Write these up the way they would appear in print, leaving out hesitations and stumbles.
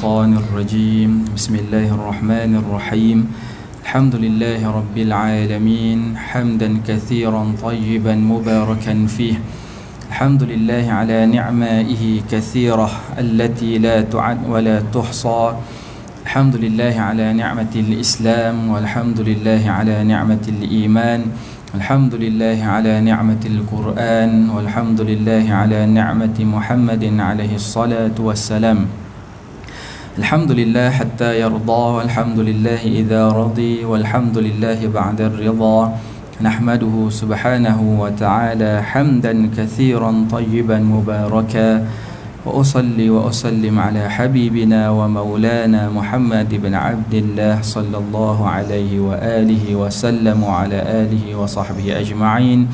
الشيطان الرجيم بسم الله الرحمن الرحيم الحمد لله رب العالمين حمدا كثيرا طيبا مباركا فيه الحمد لله على نعمائه كثيرة التي لا تعد ولا تحصى الحمد لله على نعمة الإسلام والحمد لله على نعمة الإيمان الحمد لله على نعمة القرآن والحمد لله على نعمة محمد عليه الصلاة والسلام الحمد لله حتى يرضى والحمد لله إذا رضي والحمد لله بعد الرضا نحمده سبحانه وتعالى حمدا كثيرا طيبا مباركا وأصلي وأسلم على حبيبنا ومولانا محمد بن عبد الله صلى الله عليه وآله وسلم وعلى آله وصحبه أجمعين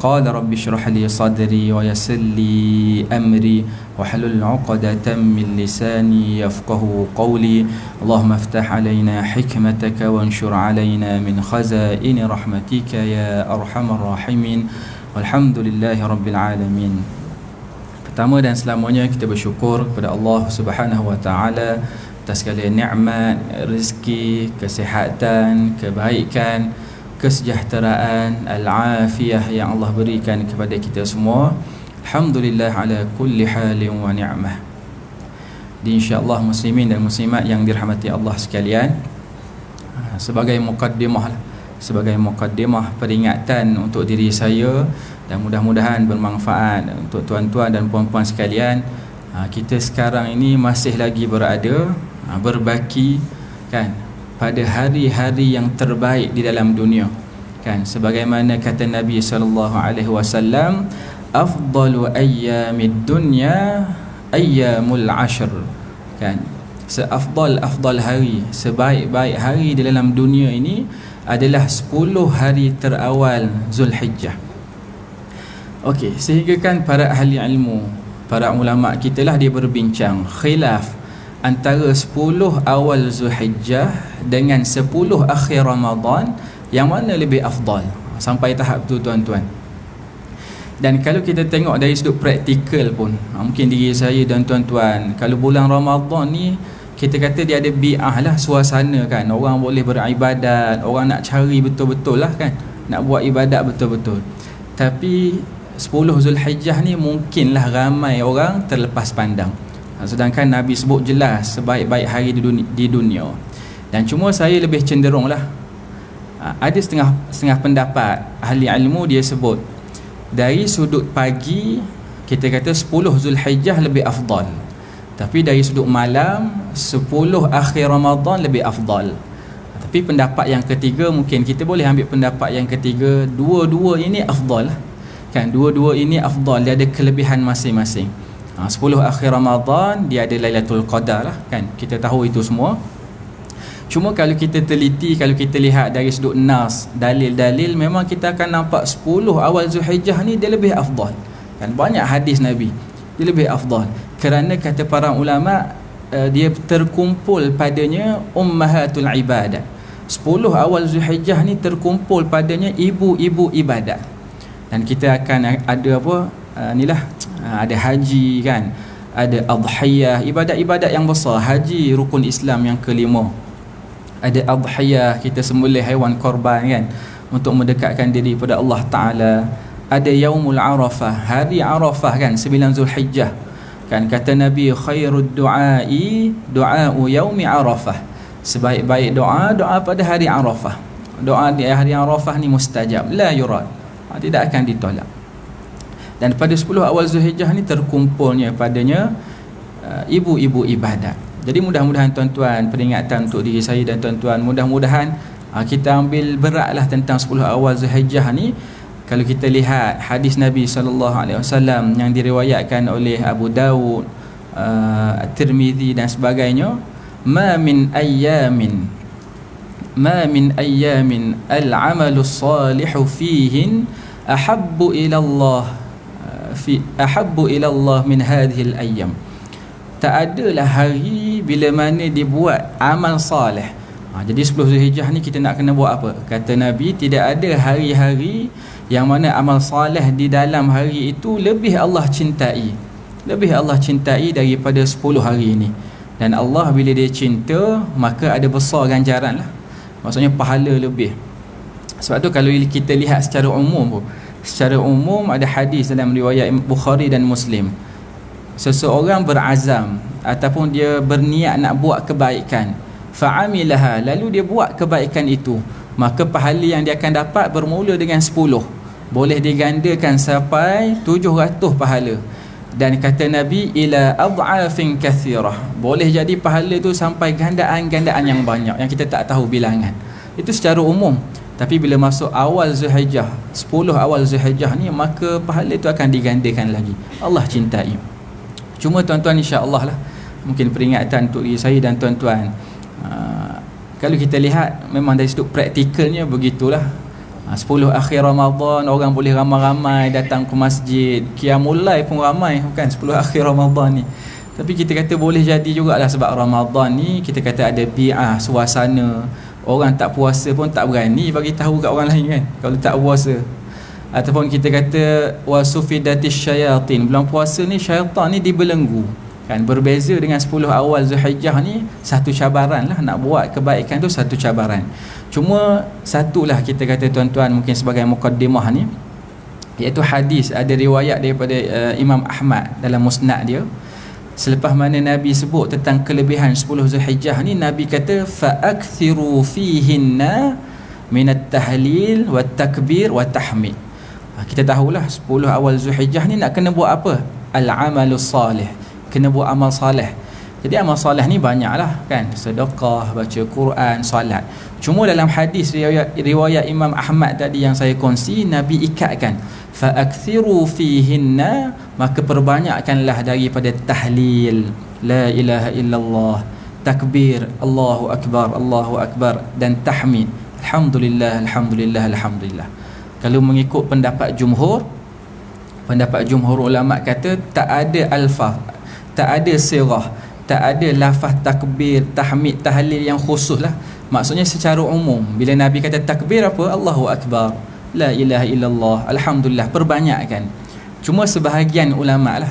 قال رب اشرح لي صدري ويسر لي أمري واحلل عقدة من لساني يفقه قولي اللهم افتح علينا حكمتك وانشر علينا من خزائن رحمتك يا أرحم الراحمين والحمد لله رب العالمين. Pertama dan selamanya kita bersyukur kepada Allah Subhanahu Wa Taala atas segala nikmat, rezeki, kesihatan, kebaikan, kesejahteraan, al-afiyah yang Allah berikan kepada kita semua. Alhamdulillah ala kulli halin wa ni'mah. Insya-Allah muslimin dan muslimat yang dirahmati Allah sekalian, sebagai mukaddimah peringatan untuk diri saya dan mudah-mudahan bermanfaat untuk tuan-tuan dan puan-puan sekalian. Kita sekarang ini masih lagi berada berbaki kan pada hari-hari yang terbaik di dalam dunia kan, sebagaimana kata Nabi sallallahu alaihi wasallam, afdalu ayyamid dunya ayyamul ashr kan, seafdal hari, sebaik-baik hari di dalam dunia ini adalah 10 hari terawal Zulhijjah. Okey, sehingga kan para ahli ilmu, para ulama kita lah dia berbincang khilaf antara 10 awal Zulhijjah dengan 10 akhir Ramadan yang mana lebih afdal. Sampai tahap tu tuan-tuan. Dan kalau kita tengok dari sudut praktikal pun, mungkin diri saya dan tuan-tuan, kalau bulan Ramadan ni kita kata dia ada bi'ah lah, suasana kan, orang boleh beribadat, orang nak cari betul-betul lah kan, nak buat ibadat betul-betul. Tapi 10 Zulhijjah ni mungkinlah ramai orang terlepas pandang, sedangkan Nabi sebut jelas sebaik-baik hari di dunia. Dan cuma saya lebih cenderung lah, ada setengah pendapat ahli ilmu dia sebut dari sudut pagi kita kata 10 Zulhijjah lebih afdal, tapi dari sudut malam 10 akhir Ramadan lebih afdal. Tapi pendapat yang ketiga, mungkin kita boleh ambil pendapat yang ketiga, dua-dua ini afdal kan, dua-dua ini afdal, dia ada kelebihan masing-masing. 10 akhir Ramadan dia ada Lailatul Qadar lah kan, kita tahu itu semua. Cuma kalau kita teliti, kalau kita lihat dari sudut nas, dalil-dalil, memang kita akan nampak 10 awal Zulhijjah ni dia lebih afdal kan, banyak hadis Nabi dia lebih afdal kerana kata para ulama dia terkumpul padanya ummahatul ibadat. 10 awal Zulhijjah ni terkumpul padanya ibu-ibu ibadat. Dan kita akan ada apa, ada haji kan, ada adhiyah, ibadat-ibadat yang besar. Haji rukun Islam yang kelima. Ada adhiyah, kita sembelih haiwan korban kan untuk mendekatkan diri kepada Allah Ta'ala. Ada yaumul arafah, hari Arafah kan, 9 Zulhijjah kan, kata Nabi khairud du'ai du'a'u yaumi arafah, sebaik-baik doa pada hari Arafah. Doa di hari Arafah ni mustajab, la yurad, tidak akan ditolak. Dan pada 10 awal Zulhijjah ni terkumpulnya padanya ibu-ibu ibadat. Jadi mudah-mudahan tuan-tuan, peringatan untuk diri saya dan tuan-tuan, mudah-mudahan kita ambil beratlah tentang 10 awal Zulhijjah ni. Kalau kita lihat hadis Nabi SAW yang diriwayatkan oleh Abu Dawud, At-Tirmidzi dan sebagainya, ma min ayyamin al-amalu salihu fihin ahabbu ila Allah min hadhihi al-ayyam. Tak adalah hari bila mana dibuat amal salih. Jadi 10 Zulhijjah ni kita nak kena buat apa? Kata Nabi, tidak ada hari-hari yang mana amal salih di dalam hari itu lebih Allah cintai daripada 10 hari ini. Dan Allah bila dia cinta, maka ada besar ganjaran lah, maksudnya pahala lebih. Sebab tu kalau kita lihat secara umum ada hadis dalam riwayat Bukhari dan Muslim, seseorang berazam ataupun dia berniat nak buat kebaikan, fa'amilaha, lalu dia buat kebaikan itu, maka pahala yang dia akan dapat bermula dengan 10, boleh digandakan sampai 700 pahala. Dan kata Nabi, ila ad'afin kathirah, boleh jadi pahala tu sampai gandaan-gandaan yang banyak yang kita tak tahu bilangan. Itu secara umum. Tapi bila masuk awal Zulhijjah, 10 awal Zulhijjah ni, maka pahala itu akan digandakan lagi. Allah cintai. Cuma tuan-tuan, insya-Allah lah, mungkin peringatan untuk diri saya dan tuan-tuan, kalau kita lihat memang dari sudut praktikalnya begitulah. 10 akhir Ramadan orang boleh ramai-ramai datang ke masjid, qiyamul lail pun ramai, bukan 10 akhir Ramadan ni. Tapi kita kata boleh jadi jugalah sebab Ramadan ni kita kata ada bi'ah, suasana. Orang tak puasa pun tak berani bagi tahu kat orang lain kan, kalau tak puasa. Ataupun kita kata wasufidatis syayatin, bulan puasa ni syaitan ni dibelenggu kan. Berbeza dengan 10 awal Zulhijjah ni, satu cabaran lah, nak buat kebaikan tu satu cabaran. Cuma satulah kita kata tuan-tuan, mungkin sebagai mukaddimah ni, iaitu hadis, ada riwayat daripada Imam Ahmad dalam musnad dia. Selepas mana Nabi sebut tentang kelebihan 10 Zulhijjah ni, Nabi kata fa'akthiru fihinna minat tahlil wa takbir wa tahmid. Kita tahulah 10 awal Zulhijjah ni nak kena buat apa? Al-amalus salih, kena buat amal salih. Jadi amal salih ni banyaklah kan, sedekah, baca Quran, solat. Cuma dalam hadis riwayat Imam Ahmad tadi yang saya kongsi, Nabi ikatkan fa'akthiru fihinna, maka perbanyakkanlah daripada tahlil la ilaha illallah, takbir Allahu akbar, dan tahmid alhamdulillah alhamdulillah alhamdulillah. Kalau mengikut pendapat jumhur ulama kata tak ada alfaz, tak ada sirah, tak ada lafaz takbir, tahmid, tahlil yang khusus lah. Maksudnya secara umum bila Nabi kata takbir apa? Allahu akbar, la ilaha illallah, alhamdulillah, perbanyakkan. Cuma sebahagian ulama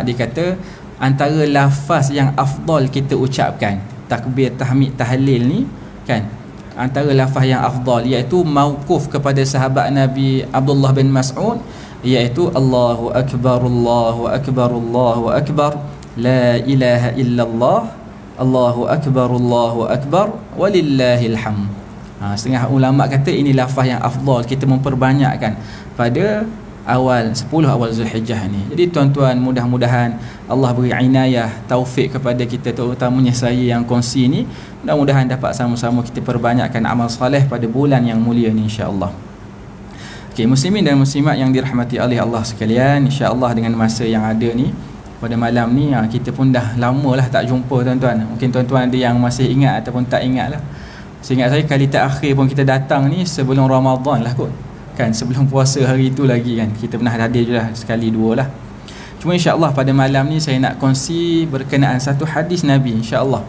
dia kata antara lafaz yang afdal kita ucapkan, takbir, tahmid, tahlil ni kan, antara lafaz yang afdal iaitu mauquf kepada sahabat Nabi Abdullah bin Mas'ud, iaitu Allahu akbar Allahu akbar Allahu akbar, la ilaha illallah, Allahu akbar walillahil hamd. Setengah ulama kata ini lafaz yang afdal kita memperbanyakkan pada awal 10 awal Zulhijjah ni. Jadi tuan-tuan, mudah-mudahan Allah beri inayah, taufik kepada kita, terutamanya saya yang kongsi ni. Mudah-mudahan dapat sama-sama kita perbanyakkan amal soleh pada bulan yang mulia ni, insya-Allah. Okey, muslimin dan muslimat yang dirahmati oleh Allah sekalian, insya-Allah dengan masa yang ada ni pada malam ni, kita pun dah lama lah tak jumpa tuan-tuan. Mungkin tuan-tuan ada yang masih ingat ataupun tak ingat lah. Seingat saya kali terakhir pun kita datang ni sebelum Ramadan lah kot kan, sebelum puasa hari tu lagi kan. Kita pernah hadir je lah sekali dua lah. Cuma insya-Allah pada malam ni saya nak kongsi berkenaan satu hadis Nabi, insya-Allah.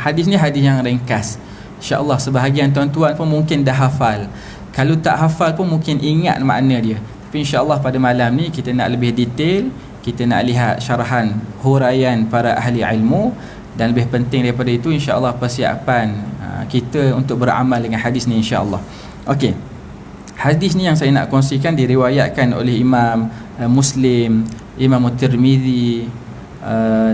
Hadis ni hadis yang ringkas, insya-Allah sebahagian tuan-tuan pun mungkin dah hafal. Kalau tak hafal pun mungkin ingat makna dia. Tapi insya-Allah pada malam ni kita nak lebih detail, kita nak lihat syarahan huraian para ahli ilmu, dan lebih penting daripada itu insya-Allah persiapan kita untuk beramal dengan hadis ni, insya-Allah. Okey. Hadis ni yang saya nak kongsikan diriwayatkan oleh Imam Muslim, Imam Tirmizi,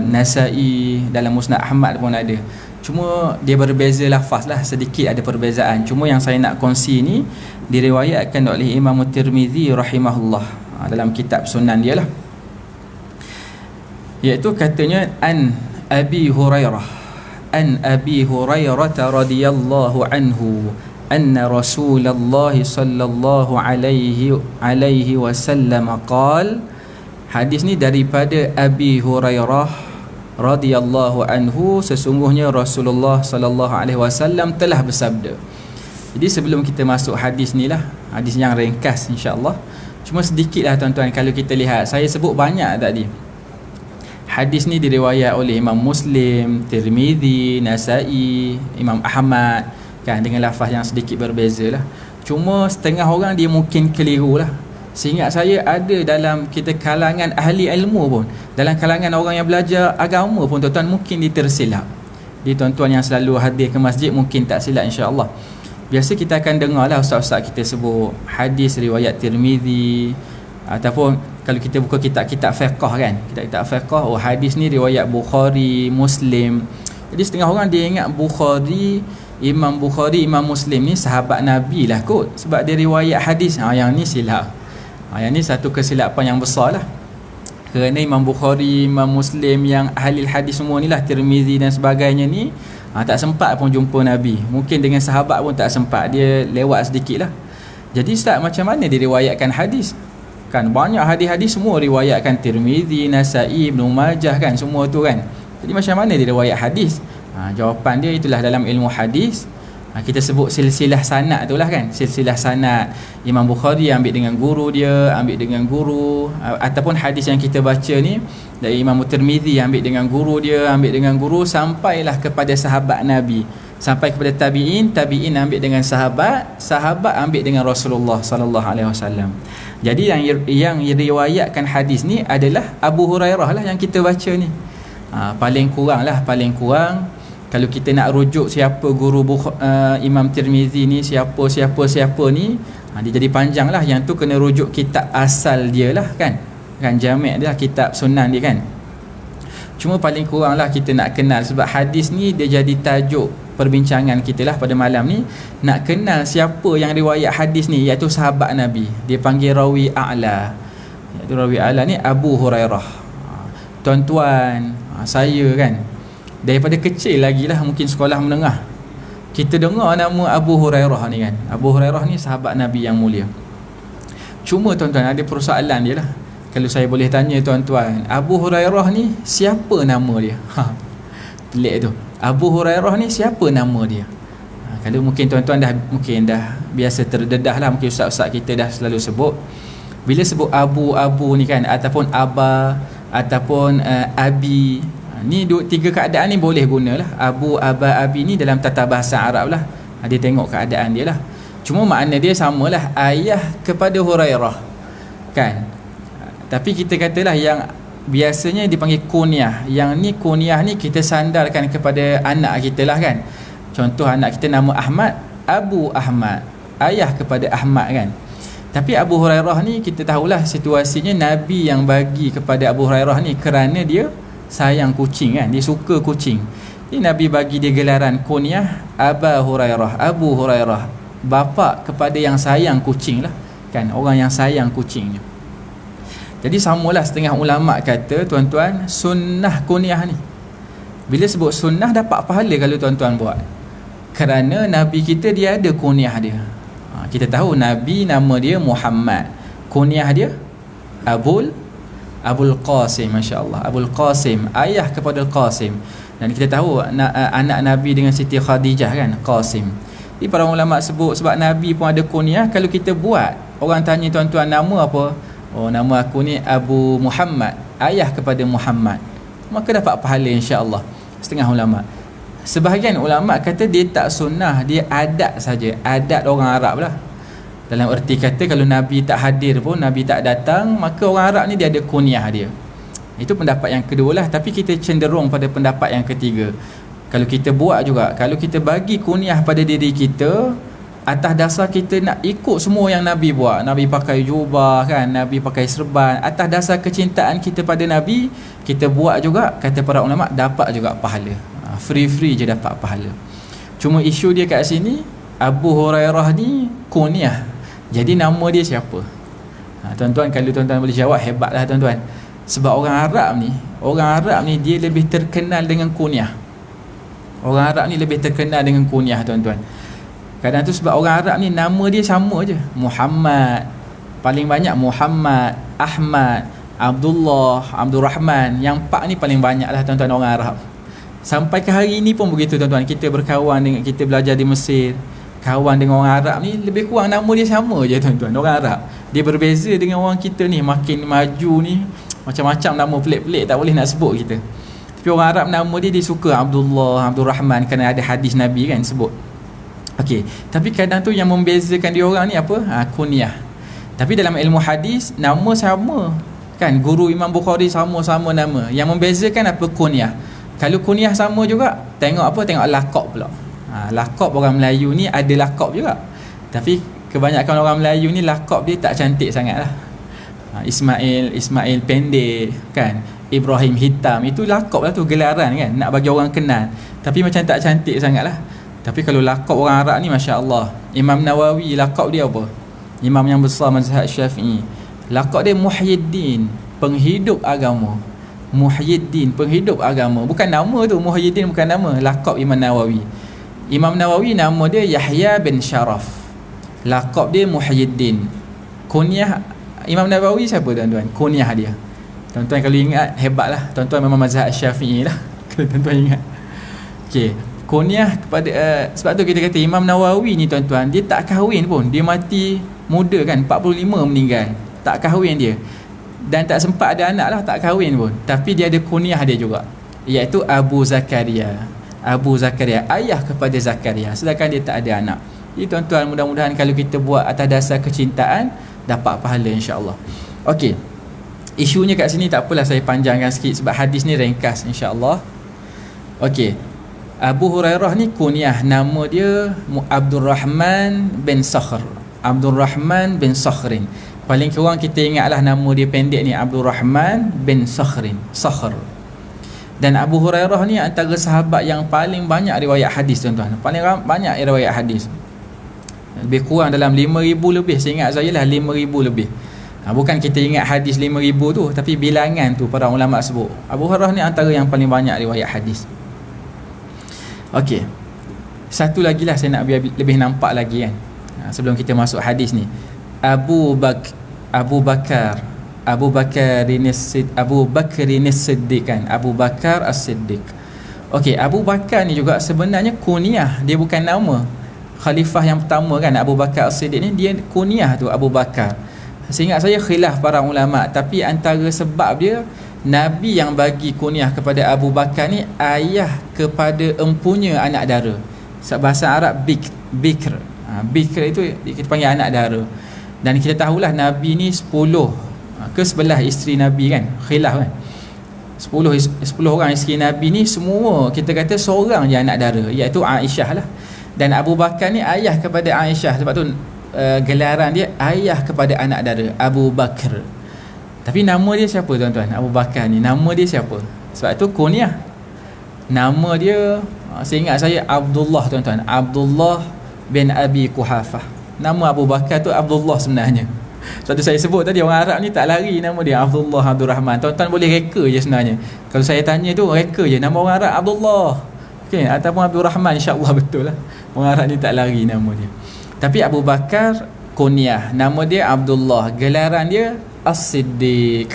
Nasa'i, dalam Musnad Ahmad pun ada. Cuma dia berbeza lafaz lah, sedikit ada perbezaan. Cuma yang saya nak kongsi ni diriwayatkan oleh Imam Tirmizi rahimahullah dalam kitab Sunan dia lah. Iaitu katanya an Abi Hurairah radhiyallahu anhu anna Rasulullah sallallahu alaihi wasallam qala. Hadis ni daripada Abi Hurairah radhiyallahu anhu, sesungguhnya Rasulullah sallallahu alaihi wasallam telah bersabda. Jadi sebelum kita masuk hadis ni lah, hadis yang ringkas insya-Allah. Cuma sedikitlah tuan-tuan, kalau kita lihat saya sebut banyak tadi. Hadis ni diriwayat oleh Imam Muslim, Tirmizi, Nasa'i, Imam Ahmad kan, dengan lafaz yang sedikit berbeza lah. Cuma setengah orang dia mungkin keliru lah. Seingat saya ada dalam kita kalangan ahli ilmu pun, dalam kalangan orang yang belajar agama pun tuan-tuan mungkin dia tersilap. Di tuan-tuan yang selalu hadir ke masjid mungkin tak silap insya-Allah. Biasa kita akan dengar lah ustaz-ustaz kita sebut hadis riwayat Tirmizi, ataupun kalau kita buka kitab-kitab fiqh kan, kitab-kitab fiqh, oh hadis ni riwayat Bukhari, Muslim. Jadi setengah orang dia ingat Imam Bukhari, Imam Muslim ni sahabat Nabi lah kot, sebab dia riwayat hadis. Yang ni silap. Yang ni satu kesilapan yang besar lah. Kerana Imam Bukhari, Imam Muslim yang ahli hadis semua ni lah, Tirmizi dan sebagainya ni, tak sempat pun jumpa Nabi. Mungkin dengan sahabat pun tak sempat, dia lewat sedikit lah. Jadi ustaz, macam mana dia riwayatkan hadis? Kan banyak hadis-hadis semua riwayatkan Tirmizi, Nasa'i, Ibn Majah kan, semua tu kan. Jadi macam mana dia riwayat hadis? Jawapan dia itulah dalam ilmu hadis, kita sebut silsilah sanad tu lah kan. Silsilah sanad, Imam Bukhari ambil dengan guru dia, ambil dengan guru, ataupun hadis yang kita baca ni dari Imam Tirmizi ambil dengan guru dia, ambil dengan guru, sampailah kepada sahabat Nabi, sampai kepada tabi'in, tabi'in ambil dengan sahabat, sahabat ambil dengan Rasulullah sallallahu alaihi wasallam. Jadi yang riwayatkan hadis ni adalah Abu Hurairah lah yang kita baca ni. Paling kurang kalau kita nak rujuk siapa guru Imam Tirmizi ni, siapa ni, dia jadi panjang lah. Yang tu kena rujuk kitab asal dia lah kan jami' dia lah, kitab sunan dia kan. Cuma paling kurang lah kita nak kenal, sebab hadis ni dia jadi tajuk perbincangan kita lah pada malam ni. Nak kenal siapa yang riwayat hadis ni, iaitu sahabat Nabi. Dia panggil rawi a'la, iaitu rawi a'la ni Abu Hurairah. Tuan-tuan, saya kan daripada kecil lagi lah, mungkin sekolah menengah, kita dengar nama Abu Hurairah ni kan. Abu Hurairah ni sahabat Nabi yang mulia. Cuma tuan-tuan, ada persoalan dia lah. Kalau saya boleh tanya tuan-tuan, Abu Hurairah ni siapa nama dia? Pelik tu. Abu Hurairah ni siapa nama dia? Kalau mungkin tuan-tuan dah biasa terdedah lah, mungkin ustaz-ustaz kita dah selalu sebut. Bila sebut Abu ni kan, ataupun Aba, ataupun Abi, ni tiga keadaan ni boleh gunalah. Abu, Aba, Abi ni dalam tata bahasa Arab lah. Dia tengok keadaan dia lah. Cuma makna dia samalah, ayah kepada Hurairah kan. Tapi kita katalah yang biasanya dipanggil kunyah. Yang ni kunyah ni kita sandarkan kepada anak kita lah kan. Contoh anak kita nama Ahmad, Abu Ahmad, ayah kepada Ahmad kan. Tapi Abu Hurairah ni kita tahulah situasinya, Nabi yang bagi kepada Abu Hurairah ni kerana dia sayang kucing kan, dia suka kucing. Jadi Nabi bagi dia gelaran kunyah Aba Hurairah, Abu Hurairah, bapa kepada yang sayang kucing lah kan, orang yang sayang kucingnya. Jadi samalah, setengah ulama kata tuan-tuan, sunnah kunyah ni, bila sebut sunnah dapat pahala kalau tuan-tuan buat, kerana Nabi kita dia ada kunyah dia. Kita tahu Nabi nama dia Muhammad, kunyah dia Abul Qasim, masya-Allah, Abul Qasim, ayah kepada Qasim. Dan kita tahu anak Nabi dengan Siti Khadijah kan, Qasim. Jadi para ulama sebut sebab Nabi pun ada kunyah, kalau kita buat, orang tanya tuan-tuan nama apa? Oh, nama aku ni Abu Muhammad, ayah kepada Muhammad, maka dapat pahala insya-Allah. Setengah ulama. Sebahagian ulama kata dia tak sunnah, dia adat saja, adat orang Arab lah. Dalam erti kata kalau Nabi tak hadir pun, Nabi tak datang, maka orang Arab ni dia ada kunyah dia. Itu pendapat yang kedua lah. Tapi kita cenderung pada pendapat yang ketiga. Kalau kita buat juga, kalau kita bagi kunyah pada diri kita atas dasar kita nak ikut semua yang Nabi buat, Nabi pakai jubah kan, Nabi pakai serban, atas dasar kecintaan kita pada Nabi, kita buat juga, kata para ulama, dapat juga pahala. Free je dapat pahala. Cuma isu dia kat sini, Abu Hurairah ni kunyah, jadi nama dia siapa? Tuan-tuan, kalau tuan-tuan boleh jawab, hebatlah tuan-tuan. Sebab orang Arab ni dia lebih terkenal dengan kunyah. Orang Arab ni lebih terkenal dengan kunyah tuan-tuan. Kadang tu sebab orang Arab ni nama dia sama je, Muhammad, paling banyak Muhammad, Ahmad, Abdullah, Abdul Rahman. Yang 4 ni paling banyak lah tuan-tuan orang Arab. Sampai ke hari ni pun begitu tuan-tuan. Kita berkawan dengan, kita belajar di Mesir, kawan dengan orang Arab ni, lebih kurang nama dia sama je tuan-tuan, orang Arab. Dia berbeza dengan orang kita ni, makin maju ni macam-macam nama pelik-pelik, tak boleh nak sebut kita. Tapi orang Arab nama dia suka Abdullah, Abdul Rahman, kerana ada hadis Nabi kan sebut. Okey, tapi kadang tu yang membezakan dia orang ni apa? Kunyah. Tapi dalam ilmu hadis nama sama kan, guru Imam Bukhari sama-sama nama, yang membezakan apa? Kunyah. Kalau kunyah sama juga, tengok apa? Tengok lakab pula. Lakab orang Melayu ni ada lakab juga, tapi kebanyakan orang Melayu ni lakab dia tak cantik sangat lah. Ismail pendek kan, Ibrahim hitam, itu lakab lah tu, gelaran kan, nak bagi orang kenal, tapi macam tak cantik sangat lah. Tapi kalau lakab orang Arab ni, Masya Allah, Imam Nawawi lakab dia apa? Imam yang besar mazhab Syafi'i, lakab dia Muhyiddin, penghidup agama. Muhyiddin, penghidup agama. Bukan nama tu, Muhyiddin bukan nama, lakab Imam Nawawi. Imam Nawawi nama dia Yahya bin Sharaf, lakab dia Muhyiddin. Kunyah Imam Nawawi siapa tuan-tuan? Kunyah dia, tuan-tuan kalau ingat, hebatlah tuan-tuan, memang mazhab Syafi'i lah kalau tuan-tuan ingat. Okey, kunyah kepada sebab tu kita kata Imam Nawawi ni tuan-tuan, dia tak kahwin pun, dia mati muda kan, 45 meninggal, tak kahwin dia, dan tak sempat ada anak lah, tak kahwin pun, tapi dia ada kunyah dia juga, iaitu Abu Zakaria. Abu Zakaria, ayah kepada Zakaria, sedangkan dia tak ada anak. Jadi tuan-tuan, mudah-mudahan kalau kita buat atas dasar kecintaan, dapat pahala insya-Allah. Okey, isunya kat sini tak apalah saya panjangkan sikit sebab hadis ni ringkas insya-Allah. Okey, Abu Hurairah ni kunyah, nama dia Abdul Rahman bin Sakhr. Abdul Rahman bin Sakhrin. Paling kurang kita ingatlah nama dia pendek ni, Abdul Rahman bin Sakhrin, Sakhr. Dan Abu Hurairah ni antara sahabat yang paling banyak riwayat hadis tuan-tuan. Paling banyak riwayat hadis. Lebih kurang dalam 5,000 lebih, seingat saya lah 5,000 lebih. Bukan kita ingat hadis 5,000 tu, tapi bilangan tu para ulama sebut. Abu Hurairah ni antara yang paling banyak riwayat hadis. Okey, satu lagi lah saya nak biar lebih nampak lagi kan, sebelum kita masuk hadis ni. Abu Bakar As-Siddiq kan, Abu Bakar As-Siddiq. Okey, Abu Bakar ni juga sebenarnya kunyah, dia bukan nama. Khalifah yang pertama kan, Abu Bakar As-Siddiq ni, dia kunyah tu Abu Bakar. Seingat saya khilaf para ulama, tapi antara sebab dia, Nabi yang bagi kunyah kepada Abu Bakar ni ayah kepada empunya anak dara. Sebab bahasa Arab Bikr. Bikr itu kita panggil anak dara. Dan kita tahulah Nabi ni 10 ke 11 isteri Nabi kan, khilaf kan. 10 orang isteri Nabi ni semua kita kata seorang je anak dara, iaitu Aisyah lah. Dan Abu Bakar ni ayah kepada Aisyah, sebab tu gelaran dia ayah kepada anak dara, Abu Bakar. Tapi nama dia siapa tuan-tuan? Abu Bakar ni nama dia siapa? Sebab tu kunyah. Nama dia seingat saya Abdullah tuan-tuan, Abdullah bin Abi Quhafah. Nama Abu Bakar tu Abdullah sebenarnya. Sebab tu saya sebut tadi, orang Arab ni tak lari nama dia Abdullah Abdul Rahman. Tuan-tuan boleh reka je sebenarnya. Kalau saya tanya tu, reka je nama orang Arab Abdullah, okay, ataupun Abdul Rahman, insya-Allah betul lah. Orang Arab ni tak lari nama dia. Tapi Abu Bakar kunyah, nama dia Abdullah, gelaran dia As-Siddiq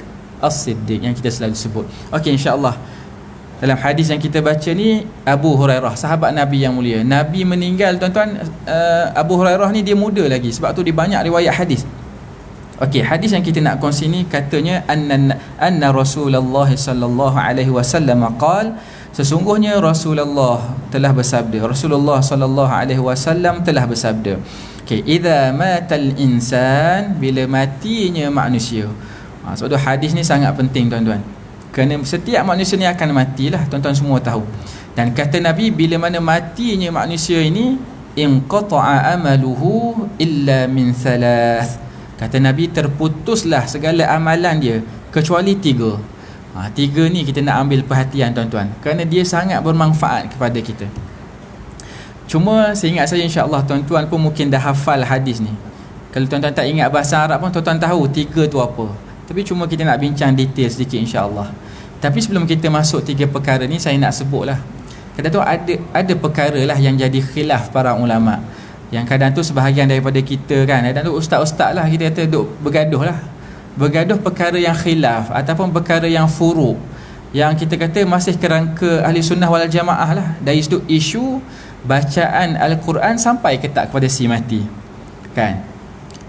yang kita selalu sebut. Okey, insya-Allah dalam hadis yang kita baca ni, Abu Hurairah, sahabat Nabi yang mulia, Nabi meninggal tuan-tuan, Abu Hurairah ni dia muda lagi, sebab tu dia banyak riwayat hadis. Okey, hadis yang kita nak kongsi ni katanya anna Rasulullah sallallahu alaihi wasallam qala, sesungguhnya Rasulullah telah bersabda, Rasulullah sallallahu alaihi wasallam telah bersabda. Okey, idza matal insan, bila matinya manusia. Sebab tu hadis ni sangat penting tuan-tuan. Kerana setiap manusia ni akan matilah, tuan-tuan semua tahu. Dan kata Nabi, bila mana matinya manusia ini, inqata'a amaluhu illa min thalath. Kata Nabi, terputuslah segala amalan dia kecuali 3. 3 ni kita nak ambil perhatian tuan-tuan, kerana dia sangat bermanfaat kepada kita. Cuma seingat saya, insya-Allah tuan-tuan pun mungkin dah hafal hadis ni. Kalau tuan-tuan tak ingat bahasa Arab pun tuan-tuan tahu 3 tu apa. Tapi cuma kita nak bincang detail sedikit insya-Allah. Tapi sebelum kita masuk 3 perkara ni, saya nak sebutlah. Kadang tu ada perkara lah yang jadi khilaf para ulama. Yang kadang tu sebahagian daripada kita kan, kadang tu ustaz-ustaz lah kita kata duk bergaduh perkara yang khilaf ataupun perkara yang furu', yang kita kata masih kerangka ahli sunnah wal jamaah lah. Dari sudut isu bacaan Al-Quran sampai ke tak kepada si mati kan,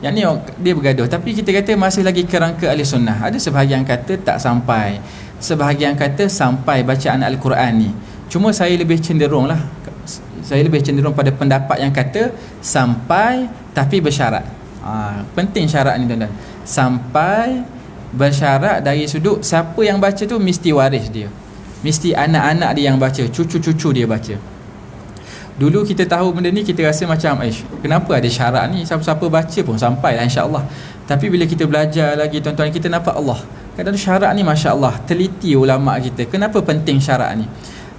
yang ni dia bergaduh, tapi kita kata masih lagi kerangka ahli sunnah. Ada sebahagian kata tak sampai, sebahagian kata sampai bacaan Al-Quran ni. Cuma saya lebih cenderung pada pendapat yang kata sampai tapi bersyarat. Penting syarat ni tuan-tuan. Sampai bersyarat dari sudut siapa yang baca tu mesti waris dia, mesti anak-anak dia yang baca, cucu-cucu dia baca. Dulu kita tahu benda ni, kita rasa macam kenapa ada syarat ni, siapa-siapa baca pun sampai lah insya-Allah. Tapi bila kita belajar lagi tuan-tuan, kita nampak Allah, kadang syarat ni masya-Allah teliti ulama kita. Kenapa penting syarat ni?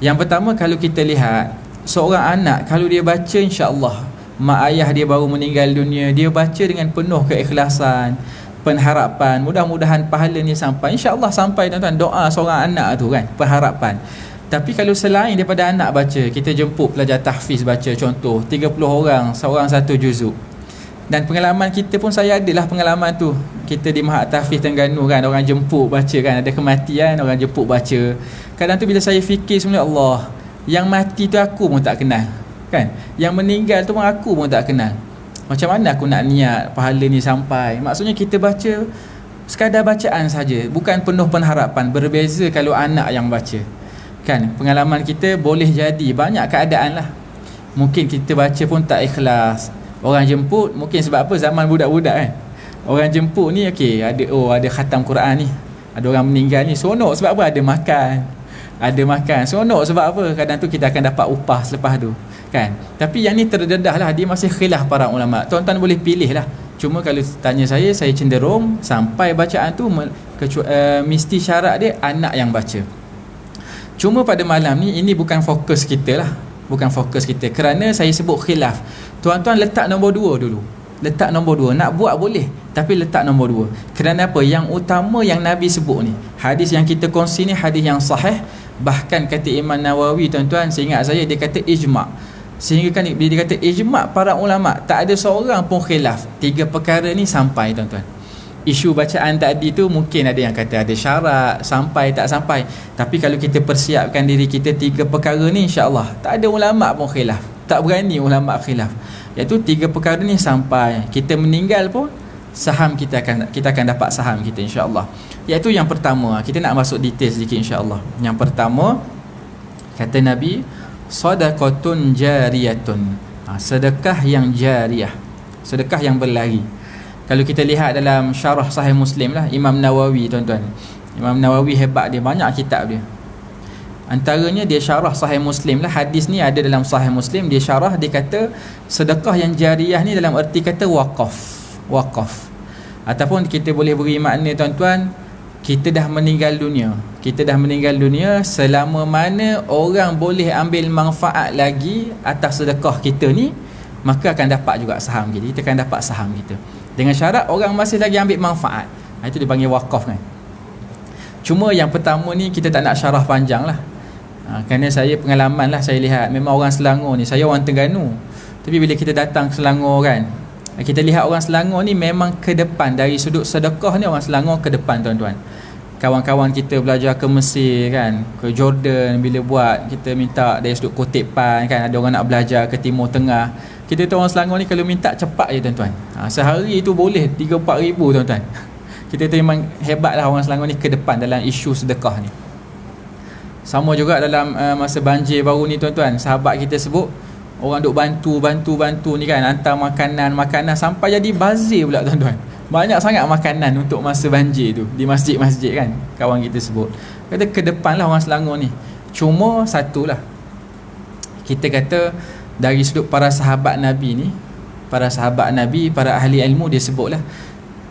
Yang pertama, kalau kita lihat seorang anak, kalau dia baca insya-Allah, mak ayah dia baru meninggal dunia, dia baca dengan penuh keikhlasan, pengharapan, mudah-mudahan pahala ni sampai, insya-Allah sampai tuan-tuan. Doa seorang anak tu kan, pengharapan. Tapi kalau selain daripada anak baca, kita jemput pelajar tahfiz baca, contoh 30 orang, seorang satu juzuk. Dan pengalaman kita pun, saya adalah pengalaman tu. Kita di Mahat Tahfiz Terengganu kan, orang jemput baca kan, ada kematian, orang jemput baca. Kadang tu bila saya fikir sebenarnya, Allah, yang mati tu aku pun tak kenal kan, yang meninggal tu pun aku pun tak kenal. Macam mana aku nak niat pahala ni sampai? Maksudnya kita baca sekadar bacaan saja, bukan penuh pengharapan. Berbeza kalau anak yang baca kan. Pengalaman kita boleh jadi banyak keadaan lah. Mungkin kita baca pun tak ikhlas. Orang jemput mungkin sebab apa, zaman budak-budak kan, orang jemput ni ada khatam Quran ni, ada orang meninggal ni, seronok sebab apa? Ada makan, seronok sebab apa? Kadang tu kita akan dapat upah selepas tu kan. Tapi yang ni terdedah lah, dia masih khilaf para ulama. Tuan-tuan boleh pilih lah. Cuma kalau tanya saya cenderung sampai bacaan tu mesti syarat dia anak yang baca. Cuma pada malam ni, ini bukan fokus kita lah, bukan fokus kita. Kerana saya sebut khilaf, tuan-tuan letak nombor 2 dulu. Letak nombor 2. Nak buat boleh, tapi letak nombor 2. Kerana apa? Yang utama yang Nabi sebut ni, hadis yang kita kongsi ni hadis yang sahih. Bahkan kata Imam Nawawi tuan-tuan, seingat saya dia kata ijma'. Sehingga kan bila dia kata ijma' para ulama', tak ada seorang pun khilaf. 3 perkara ni sampai tuan-tuan. Isu bacaan tadi tu mungkin ada yang kata ada syarat, sampai tak sampai. Tapi kalau kita persiapkan diri kita 3 perkara ni, insya-Allah tak ada ulama' pun khilaf. Tak berani ulama' khilaf. Iaitu 3 perkara ni sampai kita meninggal pun, saham kita akan dapat saham kita insya-Allah. Iaitu yang pertama, kita nak masuk detail sedikit insya-Allah. Yang pertama, kata Nabi, sadaqatun jariyatun. Sedekah yang jariyah, sedekah yang berlari. Kalau kita lihat dalam syarah Sahih Muslim lah, Imam Nawawi tuan-tuan, Imam Nawawi hebat, dia banyak kitab dia. Antaranya dia syarah Sahih Muslim lah. Hadis ni ada dalam Sahih Muslim, dia syarah, dia kata sedekah yang jariyah ni dalam erti kata wakaf. Ataupun kita boleh beri makna tuan-tuan, kita dah meninggal dunia, selama mana orang boleh ambil manfaat lagi atas sedekah kita ni, maka akan dapat juga saham kita akan dapat saham kita. Dengan syarat orang masih lagi ambil manfaat. Itu dipanggil wakaf kan. Cuma yang pertama ni kita tak nak syarah panjang lah. Kerana saya pengalaman lah, saya lihat memang orang Selangor ni, saya orang Terengganu, tapi bila kita datang ke Selangor kan, kita lihat orang Selangor ni memang ke depan. Dari sudut sedekah ni, orang Selangor ke depan tuan-tuan. Kawan-kawan kita belajar ke Mesir kan, ke Jordan, bila buat kita minta dari sudut Kotepan kan, ada orang nak belajar ke Timur Tengah, kita tahu orang Selangor ni kalau minta cepat je tuan-tuan. Sehari tu boleh 3-4 ribu tuan-tuan. Kita tu memang hebat lah orang Selangor ni, ke depan dalam isu sedekah ni. Sama juga dalam masa banjir baru ni tuan-tuan, sahabat kita sebut orang duk bantu ni kan, hantar makanan sampai jadi bazir pula tuan-tuan. Banyak sangat makanan untuk masa banjir tu di masjid-masjid kan, kawan kita sebut. Kata ke depan lah orang Selangor ni. Cuma satulah, kita kata dari sudut para sahabat Nabi ni, para ahli ilmu, dia sebutlah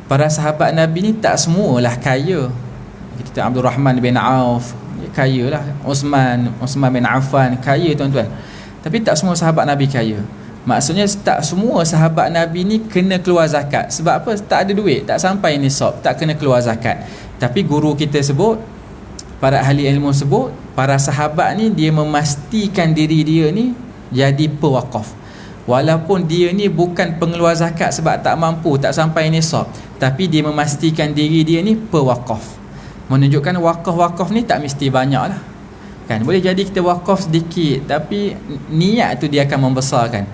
para sahabat Nabi ni tak semualah kaya. Kita Abdul Rahman bin Auf kaya lah, Osman bin Affan kaya tuan-tuan. Tapi tak semua sahabat Nabi kaya. Maksudnya tak semua sahabat Nabi ni kena keluar zakat. Sebab apa? Tak ada duit, tak sampai nisab, tak kena keluar zakat. Tapi guru kita sebut, para ahli ilmu sebut, para sahabat ni dia memastikan diri dia ni jadi pewakaf. Walaupun dia ni bukan pengeluar zakat sebab tak mampu, tak sampai nisab, tapi dia memastikan diri dia ni pewakaf. Menunjukkan wakaf ni tak mesti banyak lah kan. Boleh jadi kita wakaf sedikit, tapi niat tu dia akan membesarkan.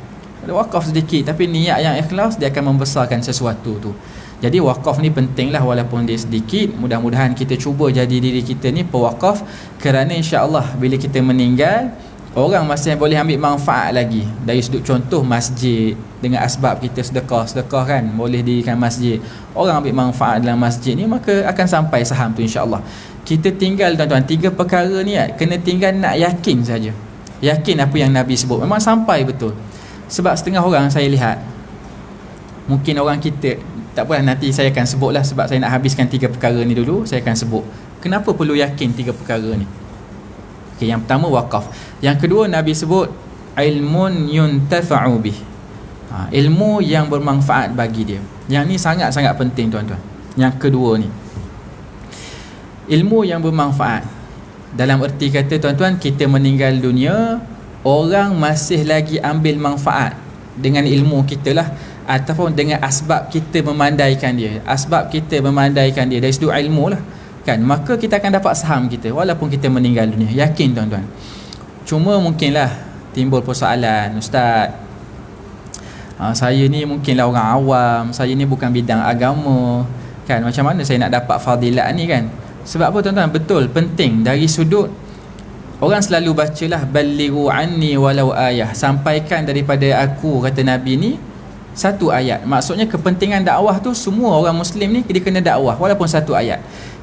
Wakaf sedikit tapi niat yang ikhlas, dia akan membesarkan sesuatu tu. Jadi wakaf ni penting lah, walaupun dia sedikit. Mudah-mudahan kita cuba jadi diri kita ni pewakaf. Kerana insya-Allah bila kita meninggal, Orang masih boleh ambil manfaat lagi dari sudut contoh masjid, dengan asbab kita sedekah kan, boleh dirikan masjid, orang ambil manfaat dalam masjid ni, maka akan sampai saham tu insya-Allah. Kita tinggal tuan-tuan 3 perkara ni kena tinggal nak yakin saja. Yakin apa yang Nabi sebut memang sampai betul. Sebab setengah orang saya lihat, mungkin orang kita, tak apalah nanti saya akan sebutlah, sebab saya nak habiskan 3 perkara ni dulu, saya akan sebut kenapa perlu yakin 3 perkara ni. Okay, yang pertama wakaf. Yang kedua Nabi sebut ilmun yuntafa'u bih. Ilmu yang bermanfaat bagi dia. Yang ni sangat-sangat penting tuan-tuan. Yang kedua ni, ilmu yang bermanfaat. Dalam erti kata tuan-tuan, kita meninggal dunia, orang masih lagi ambil manfaat dengan ilmu kita lah, ataupun dengan asbab kita memandaikan dia. Asbab kita memandaikan dia dari sudut ilmu lah kan, maka kita akan dapat saham kita walaupun kita meninggal dunia. Yakin tuan-tuan. Cuma mungkinlah timbul persoalan, ustaz, saya ni mungkinlah orang awam, saya ni bukan bidang agama kan, macam mana saya nak dapat fadilat ni kan. Sebab apa tuan-tuan? Betul, penting dari sudut orang selalu bacalah balighu anni walau ayah, sampaikan daripada aku, kata Nabi ni, satu ayat. Maksudnya kepentingan dakwah tu semua orang Muslim ni dia kena dakwah walaupun satu ayat.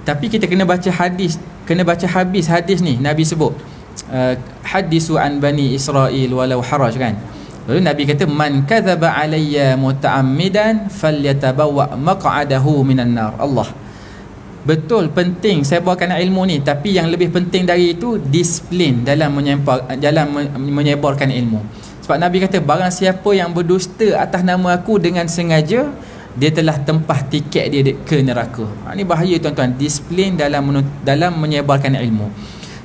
Tapi kita kena baca hadis, kena baca habis hadis ni. Nabi sebut hadisu an bani Israel walau haraj kan. Lalu Nabi kata man kadzaba alayya muta'ammidan falyatabawwa maq'adahu minan nar. Allah. Betul, penting saya bawakan ilmu ni, tapi yang lebih penting dari itu disiplin dalam menyebarkan ilmu. Sebab Nabi kata barang siapa yang berdusta atas nama aku dengan sengaja, dia telah tempah tiket dia ke neraka. Ini bahaya tuan-tuan, disiplin dalam menyebarkan ilmu.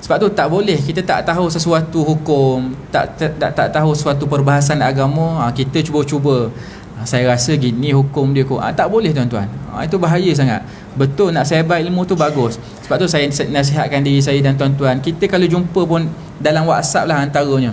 Sebab tu tak boleh kita tak tahu sesuatu hukum, tak tahu suatu perbahasan agama, kita cuba-cuba, saya rasa gini hukum dia kok. Tak boleh tuan-tuan. Itu bahaya sangat. Betul, nak sebar ilmu tu bagus. Sebab tu saya nasihatkan diri saya dan tuan-tuan, kita kalau jumpa pun dalam WhatsApp lah antaranya,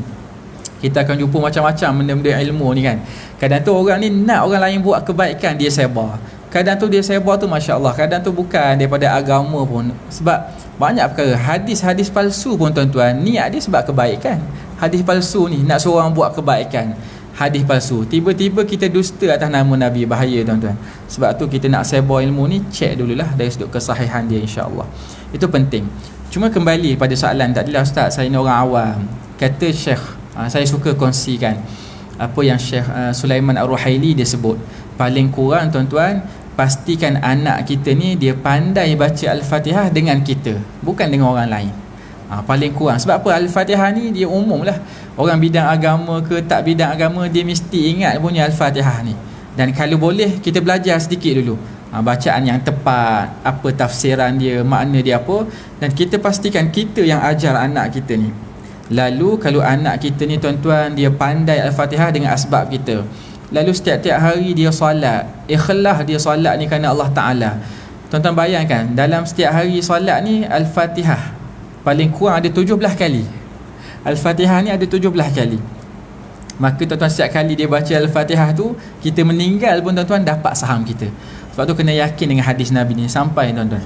kita akan jumpa macam-macam benda-benda ilmu ni kan. Kadang tu orang ni nak orang lain buat kebaikan, dia sebar. Kadang tu dia sebar tu Masya Allah, kadang tu bukan daripada agama pun. Sebab banyak perkara, hadis-hadis palsu pun tuan-tuan, niat dia sebab kebaikan. Hadis palsu ni nak suruh orang buat kebaikan, hadis palsu. Tiba-tiba kita dusta atas nama Nabi, bahaya tuan-tuan. Sebab tu kita nak sebar ilmu ni, cek dululah dari sudut kesahihan dia, insya-Allah. Itu penting. Cuma kembali pada soalan tadilah, ustaz, saya ni orang awam. Kata Syekh, saya suka kongsikan apa yang Syekh Sulaiman Ar-Ruhaili dia sebut. Paling kurang tuan-tuan, pastikan anak kita ni dia pandai baca Al-Fatihah dengan kita, bukan dengan orang lain. Paling kurang. Sebab apa? Al-Fatihah ni dia umum lah. Orang bidang agama ke tak bidang agama, dia mesti ingat punya Al-Fatihah ni. Dan kalau boleh kita belajar sedikit dulu bacaan yang tepat, apa tafsiran dia, makna dia apa, dan kita pastikan kita yang ajar anak kita ni. Lalu kalau anak kita ni tuan-tuan, dia pandai Al-Fatihah dengan asbab kita, lalu setiap-tiap hari dia solat, ikhlas dia solat ni kerana Allah Ta'ala. Tuan-tuan bayangkan, dalam setiap hari solat ni Al-Fatihah paling kurang ada 17 kali. Al-Fatihah ni ada 17 kali. Maka tuan-tuan, setiap kali dia baca Al-Fatihah tu, kita meninggal pun tuan-tuan dapat saham kita. Sebab tu kena yakin dengan hadis Nabi ni sampai tuan-tuan.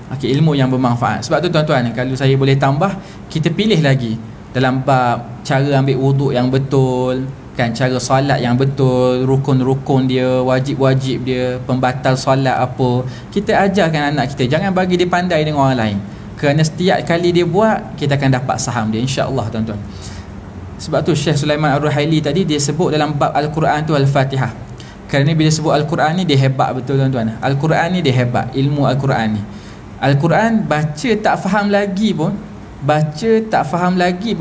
Okey, ilmu yang bermanfaat. Sebab tu tuan-tuan, kalau saya boleh tambah, kita pilih lagi dalam bab cara ambil wuduk yang betul kan, cara solat yang betul, rukun-rukun dia, wajib-wajib dia, pembatal solat apa, kita ajarkan anak kita. Jangan bagi dia pandai dengan orang lain, kerana setiap kali dia buat, kita akan dapat saham dia, insya-Allah tuan-tuan. Sebab tu Syekh Sulaiman Ar-Ruhaili tadi dia sebut dalam bab Al-Quran tu Al-Fatihah. Kerana bila sebut Al-Quran ni dia hebat betul tuan-tuan. Al-Quran ni dia hebat, ilmu Al-Quran ni. Al-Quran baca tak faham lagi pun,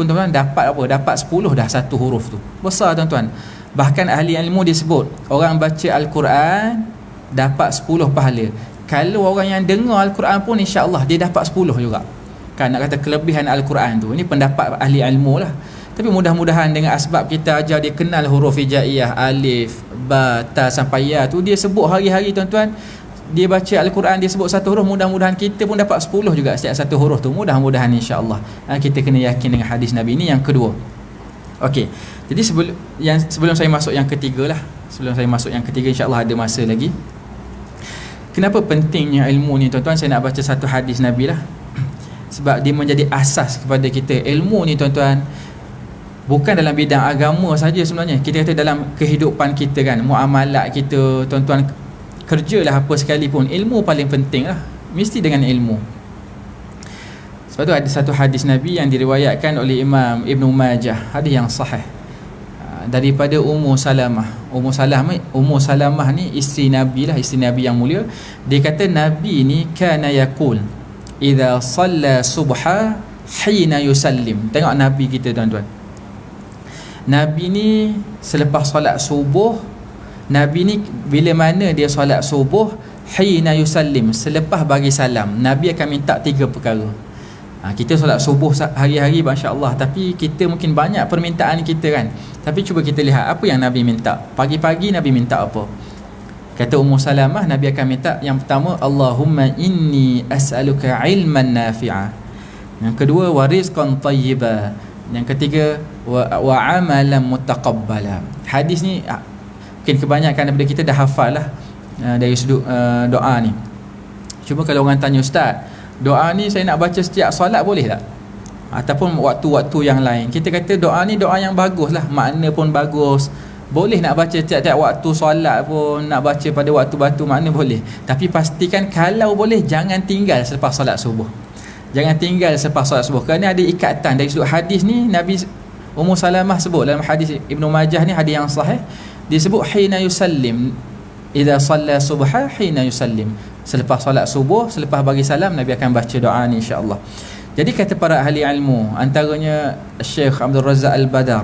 tuan-tuan, dapat apa? Dapat 10 dah satu huruf tu. Besar tuan-tuan. Bahkan ahli ilmu dia sebut, orang baca Al-Quran dapat 10 pahala. Kalau orang yang dengar Al-Quran pun, insya-Allah dia dapat 10 juga. Kan, nak kata kelebihan Al-Quran tu. Ini pendapat ahli ilmu lah. Tapi mudah-mudahan dengan asbab kita ajar dia kenal huruf hijaiyah, alif, ba, ta sampai ya tu, dia sebut hari-hari tuan-tuan. Dia baca Al-Quran, dia sebut satu huruf, mudah-mudahan kita pun dapat 10 juga setiap satu huruf tu, mudah-mudahan insya-Allah. Kita kena yakin dengan hadis Nabi ni. Yang kedua, okey, jadi sebelum saya masuk yang ketiga lah, insya-Allah ada masa lagi. Kenapa pentingnya ilmu ni tuan-tuan? Saya nak baca satu hadis Nabi lah. sebab dia menjadi asas kepada kita. Ilmu ni tuan-tuan bukan dalam bidang agama saja sebenarnya, kita kata dalam kehidupan kita kan, muamalat kita tuan-tuan, kerjalah apa sekalipun, ilmu paling penting lah, mesti dengan ilmu. Sebab tu ada satu hadis Nabi yang diriwayatkan oleh Imam Ibn Majah, hadis yang sahih, daripada Ummu Salamah. Ummu Salamah ni isteri Nabi lah, isteri Nabi yang mulia. Dia kata Nabi ni kana yaqul idza shalla subha hina yusallim. Tengok Nabi kita tuan-tuan, Nabi ni selepas solat subuh, Nabi ni bila mana dia solat subuh, hina yusallim, selepas bagi salam, Nabi akan minta 3 perkara. Kita solat subuh hari-hari masya-Allah, tapi kita mungkin banyak permintaan kita kan. Tapi cuba kita lihat apa yang Nabi minta. Pagi-pagi Nabi minta apa? Kata Ummu Salamah, Nabi akan minta yang pertama, Allahumma inni as'aluka ilman nafi'a. Yang kedua, wa rizqan thayyiba. Yang ketiga, wa amalan mutaqabbala. Hadis ni mungkin kebanyakan daripada kita dah hafal lah dari sudut doa ni. Cuma kalau orang tanya, Ustaz, doa ni saya nak baca setiap solat boleh tak? Ataupun waktu-waktu yang lain. Kita kata doa ni doa yang bagus lah, makna pun bagus, boleh nak baca tiap-tiap waktu solat pun, nak baca pada waktu-waktu makna boleh. Tapi pastikan kalau boleh jangan tinggal selepas solat subuh. Jangan tinggal selepas solat subuh, kerana ada ikatan dari sudut hadis ni. Nabi Ummu Salamah sebut dalam hadis Ibn Majah ni, hadis yang sahih, dia sebut hina yusallim, idza shalla subha hina yusallim, selepas solat subuh, selepas bagi salam, Nabi akan baca doa ni insya-Allah. Jadi kata para ahli ilmu, antaranya Syekh Abdul Razak Al-Badar,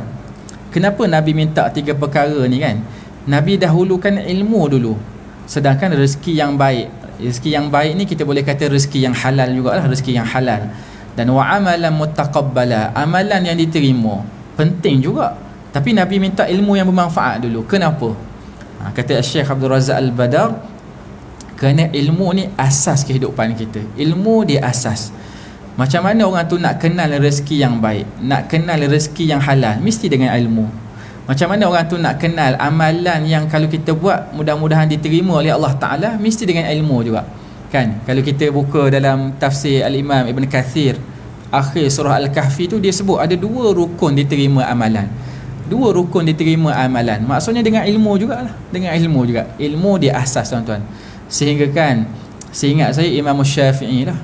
kenapa Nabi minta 3 perkara ni kan? Nabi dahulukan ilmu dulu, sedangkan rezeki yang baik, rezeki yang baik ni kita boleh kata rezeki yang halal jugalah, rezeki yang halal. Dan wa amalan mutaqabbala, amalan yang diterima penting juga, tapi Nabi minta ilmu yang bermanfaat dulu. Kenapa? Kata Syekh Abdul Razak Al-Badar, kerana ilmu ni asas kehidupan kita. Ilmu dia asas. Macam mana orang tu nak kenal rezeki yang baik, nak kenal rezeki yang halal, mesti dengan ilmu. Macam mana orang tu nak kenal amalan yang kalau kita buat mudah-mudahan diterima oleh Allah Ta'ala, mesti dengan ilmu juga kan. Kalau kita buka dalam tafsir Al-Imam Ibn Kathir, akhir surah Al-Kahfi tu, dia sebut ada 2 rukun diterima amalan. 2 rukun diterima amalan, maksudnya dengan ilmu jugalah, dengan ilmu juga. Ilmu dia asas tuan-tuan. Sehingga kan, seingat saya Imam Syafi'i lah,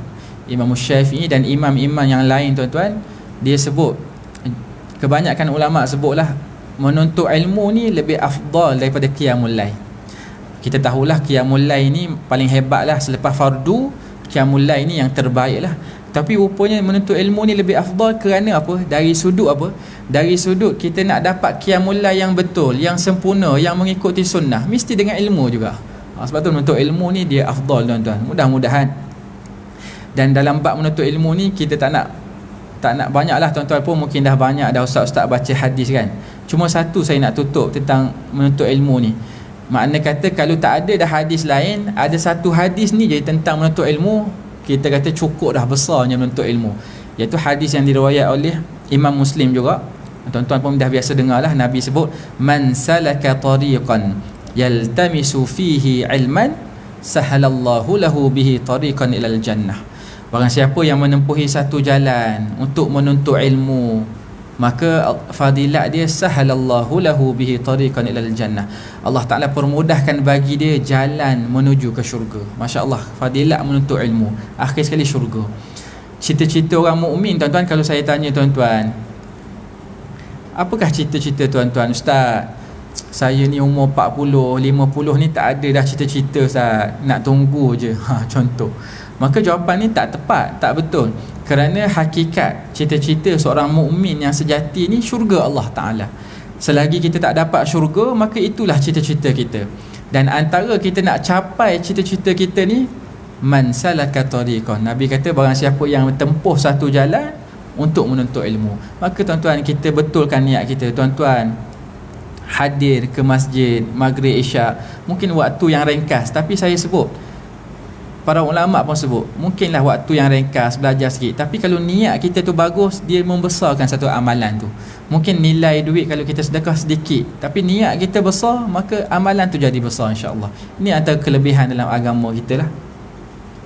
Imam Syafi'i dan imam-imam yang lain tuan-tuan, dia sebut, kebanyakan ulama sebutlah, menuntut ilmu ni lebih afdal daripada qiyamul lail. Kita tahulah qiyamul lail ni paling hebat lah, selepas fardu qiyamul lail ni yang terbaik lah. Tapi rupanya menuntut ilmu ni lebih afdal kerana apa? Dari sudut apa? Dari sudut kita nak dapat qiyamul lail yang betul, yang sempurna, yang mengikuti sunnah, mesti dengan ilmu juga. Sebab tu menuntut ilmu ni dia afdal tuan-tuan. Mudah-mudahan, dan dalam bab menuntut ilmu ni kita tak nak banyak lah tuan-tuan pun, mungkin dah banyak dah ustaz-ustaz baca hadis kan. Cuma satu saya nak tutup tentang menuntut ilmu ni. Makna kata kalau tak ada dah hadis lain, ada satu hadis ni je tentang menuntut ilmu, kita kata cukup dah besarnya menuntut ilmu. Iaitu hadis yang diriwayat oleh Imam Muslim juga. Tuan-tuan pun dah biasa dengar lah, Nabi sebut, man salaka tariqan yaltamisu fihi ilman sahalallahu lahu bihi tariqan ilal jannah. Barang siapa yang menempuhi satu jalan untuk menuntut ilmu, maka fadilat dia sahalallahu lahu bihi tariqan ilal jannah. Allah Ta'ala permudahkan bagi dia jalan menuju ke syurga. Masya-Allah, fadilat menuntut ilmu, akhir sekali syurga. Cita-cita orang mukmin tuan-tuan, kalau saya tanya tuan-tuan, apakah cita-cita tuan-tuan? Ustaz, saya ni umur 40, 50 ni tak ada dah cita-cita Ustaz, nak tunggu je. Contoh. Maka jawapan ni tak tepat, tak betul. Kerana hakikat cita-cita seorang mukmin yang sejati ni syurga Allah Ta'ala. Selagi kita tak dapat syurga, maka itulah cita-cita kita. Dan antara kita nak capai cita-cita kita ni, man salaka tariqan, Nabi kata barang siapa yang tempuh satu jalan untuk menuntut ilmu. Maka tuan-tuan, kita betulkan niat kita tuan-tuan, hadir ke masjid maghrib isyak, mungkin waktu yang ringkas, tapi saya sebut, para ulama pun sebut, mungkinlah waktu yang ringkas, belajar sikit, tapi kalau niat kita tu bagus, dia membesarkan satu amalan tu. Mungkin nilai duit kalau kita sedekah sedikit, tapi niat kita besar, maka amalan tu jadi besar insya-Allah. Ini antara kelebihan dalam agama kita lah.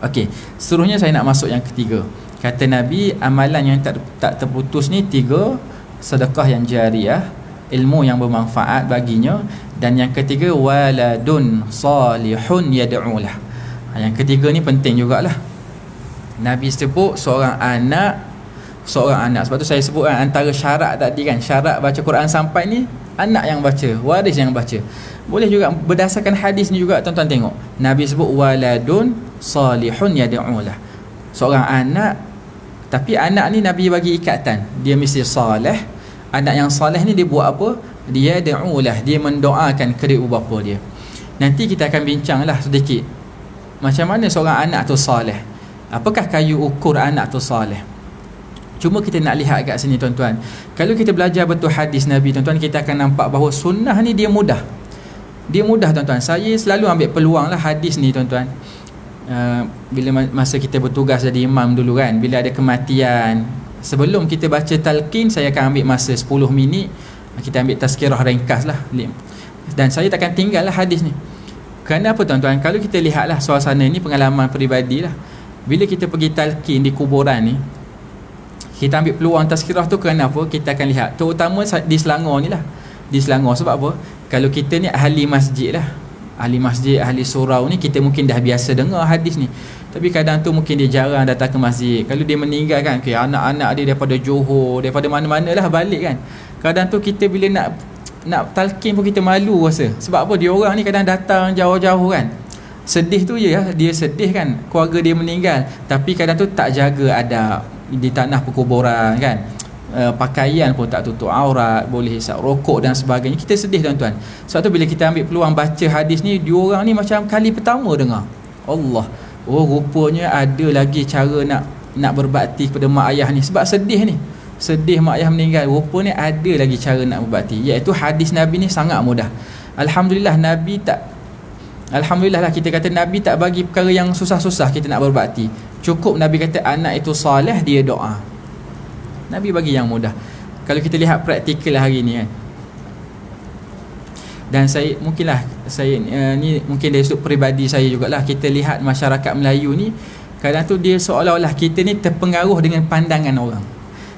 Okey, seterusnya saya nak masuk yang ketiga. Kata Nabi, amalan yang tak terputus ni 3: sedekah yang jariah, ilmu yang bermanfaat baginya, dan yang ketiga waladun salihun yad'ulah. Yang ketiga ni penting jugalah. Nabi sebut seorang anak. Sebab tu saya sebut kan, antara syarat tadi kan, syarat baca Quran sampai ni anak yang baca, waris yang baca. Boleh juga berdasarkan hadis ni juga tuan-tuan tengok. Nabi sebut waladun salihun yad'ulah. Seorang anak, tapi anak ni Nabi bagi ikatan, dia mesti soleh. Anak yang soleh ni dia buat apa? Dia da'ulah, dia mendoakan kedua ibu bapa dia. Nanti kita akan bincanglah sedikit macam mana seorang anak tu soleh. Apakah kayu ukur anak tu soleh? Cuma kita nak lihat kat sini tuan-tuan. Kalau kita belajar betul hadis Nabi tuan-tuan, kita akan nampak bahawa sunnah ni dia mudah. Dia mudah tuan-tuan. Saya selalu ambil peluang lah hadis ni tuan-tuan. Bila masa kita bertugas jadi imam dulu kan, bila ada kematian, sebelum kita baca talqin, saya akan ambil masa 10 minit. Kita ambil tazkirah ringkas lah. Dan saya takkan tinggal lah hadis ni. Kerana apa tuan-tuan? Kalau kita lihatlah suasana ni, pengalaman peribadi lah. Bila kita pergi talqin di kuburan ni, kita ambil peluang tazkirah tu kerana apa? Kita akan lihat, terutama di Selangor ni lah. Di Selangor sebab apa? Kalau kita ni ahli masjid lah, ahli masjid, ahli surau ni, kita mungkin dah biasa dengar hadis ni. Tapi kadang tu mungkin dia jarang datang ke masjid. Kalau dia meninggal kan, okay, anak-anak dia daripada Johor, daripada mana-mana lah balik kan. Kadang tu kita bila nak talqin pun kita malu rasa. Sebab apa? Dia orang ni kadang datang jauh-jauh kan. Sedih tu je ya, dia sedih kan, keluarga dia meninggal. Tapi kadang tu tak jaga adab di tanah perkuburan kan. Pakaian pun tak tutup aurat, boleh hisap rokok dan sebagainya. Kita sedih tuan-tuan. Sebab tu bila kita ambil peluang baca hadis ni, diorang ni macam kali pertama dengar. Allah, oh rupanya ada lagi cara nak berbakti kepada mak ayah ni. Sebab sedih ni, sedih mak ayah meninggal, rupanya ada lagi cara nak berbakti, iaitu hadis Nabi ni sangat mudah. Alhamdulillah Nabi tak, Alhamdulillah lah kita kata Nabi tak bagi perkara yang susah-susah kita nak berbakti. Cukup Nabi kata anak itu soleh, dia doa. Nabi bagi yang mudah. Kalau kita lihat praktikal hari ni kan. Dan saya ni mungkin dari sudut peribadi saya jugalah, kita lihat masyarakat Melayu ni kadang tu dia seolah-olah kita ni terpengaruh dengan pandangan orang.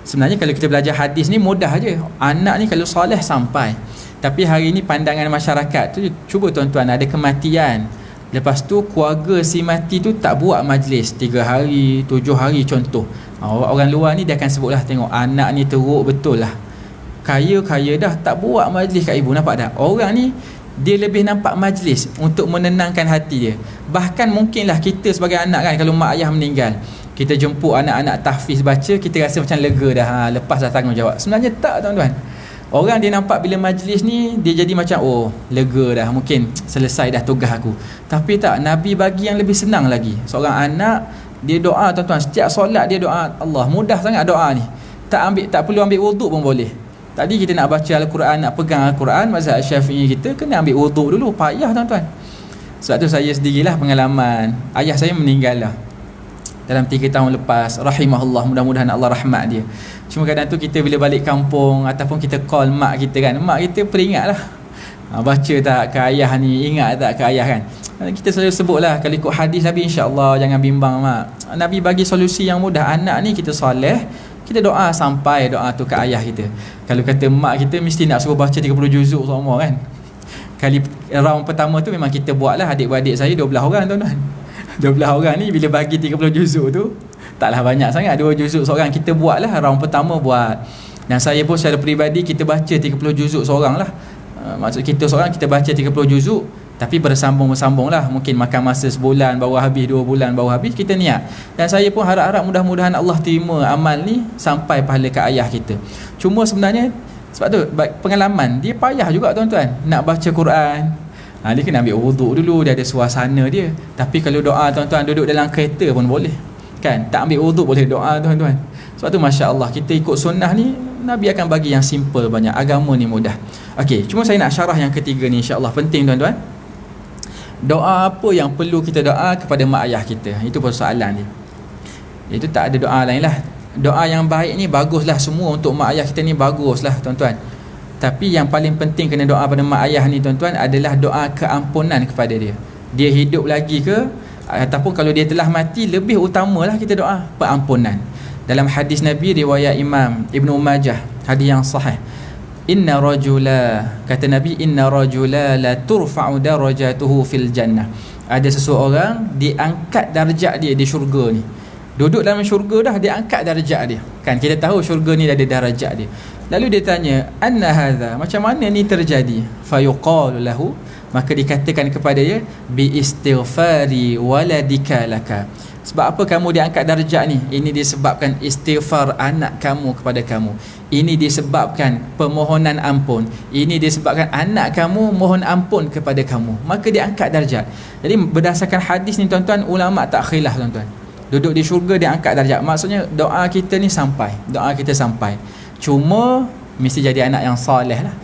Sebenarnya kalau kita belajar hadis ni mudah aja. Anak ni kalau soleh sampai. Tapi hari ni pandangan masyarakat tu, cuba tuan-tuan, ada kematian, lepas tu keluarga si mati tu tak buat majlis 3 hari, 7 hari contoh. Orang luar ni dia akan sebutlah, tengok anak ni teruk betul lah, kaya-kaya dah tak buat majlis kat ibu. Nampak tak? Orang ni dia lebih nampak majlis untuk menenangkan hati dia. Bahkan mungkinlah kita sebagai anak kan, kalau mak ayah meninggal, kita jemput anak-anak tahfiz baca, kita rasa macam lega dah, lepas dah tanggungjawab. Sebenarnya tak tuan-tuan. Orang dia nampak bila majlis ni, dia jadi macam oh lega dah, mungkin selesai dah tugas aku. Tapi tak, Nabi bagi yang lebih senang lagi. Seorang anak, dia doa tuan-tuan, setiap solat dia doa. Allah, mudah sangat doa ni. Tak perlu ambil wuduk pun boleh. Tadi kita nak baca Al-Quran, nak pegang Al-Quran, mazhab Syafi'i kita kena ambil wuduk dulu, payah tuan-tuan. Sebab tu saya sendirilah pengalaman. Ayah saya meninggal lah dalam 3 tahun lepas, rahimahullah, mudah-mudahan Allah rahmat dia. Cuma kadang tu kita bila balik kampung ataupun kita call mak kita kan, mak kita peringat lah, baca tak ke ayah ni, ingat tak ke ayah kan. Kita selalu sebut lah, kalau ikut hadis Nabi, insyaAllah jangan bimbang mak. Nabi bagi solusi yang mudah. Anak ni kita soleh, kita doa sampai doa tu ke ayah kita. Kalau kata mak kita mesti nak suruh baca 30 juzuk semua kan. Kali round pertama tu memang kita buat lah, adik-beradik saya 12 orang tuan-tuan. 12 orang ni bila bagi 30 juzuk tu, taklah banyak sangat, 2 juzuk seorang. Kita buat lah, round pertama buat. Dan saya pun secara peribadi, kita baca 30 juzuk seorang lah. Maksud kita seorang, kita baca 30 juzuk, tapi bersambung-bersambung lah. Mungkin makan masa sebulan baru habis, 2 bulan baru habis, kita niat. Dan saya pun harap-harap mudah-mudahan Allah terima amal ni sampai pahala ke ayah kita. Cuma sebenarnya, sebab tu pengalaman dia payah juga tuan-tuan, nak baca Quran. Dia kena ambil wuduk dulu, dia ada suasana dia. Tapi kalau doa tuan-tuan, duduk dalam kereta pun boleh kan, tak ambil wuduk boleh doa tuan-tuan. Sebab tu Masya Allah, kita ikut sunnah ni, Nabi akan bagi yang simple banyak. Agama ni mudah. Okey, cuma saya nak syarah yang ketiga ni, insya Allah penting tuan-tuan. Doa apa yang perlu kita doa kepada mak ayah kita? Itu persoalan ni. Itu tak ada doa lain lah. Doa yang baik ni baguslah, semua untuk mak ayah kita ni baguslah tuan-tuan. Tapi yang paling penting kena doa pada mak ayah ni tuan-tuan adalah doa keampunan kepada dia. Dia hidup lagi ke, ataupun kalau dia telah mati, lebih utamalah kita doa pengampunan. Dalam hadis Nabi riwayat Imam Ibnu Majah, hadis yang sahih, inna rajula, kata Nabi, inna rajula la turfa'u darajatuhu fil jannah. Ada seseorang diangkat darjat dia di syurga ni. Duduk dalam syurga dah, dia angkat darjat dia. Kan kita tahu syurga ni ada darjat dia. Lalu dia tanya, anna hadha, macam mana ni terjadi? Fayuqalu lahu, maka dikatakan kepada dia, bi istighfari waladika laka. Sebab apa kamu diangkat darjat ni? Ini disebabkan istighfar anak kamu kepada kamu. Ini disebabkan permohonan ampun. Ini disebabkan anak kamu mohon ampun kepada kamu. Maka diangkat darjat. Jadi berdasarkan hadis ni tuan-tuan, ulama tak khilaf tuan-tuan. Duduk di syurga dia angkat darjat. Maksudnya doa kita ni sampai. Doa kita sampai. Cuma mesti jadi anak yang soleh lah.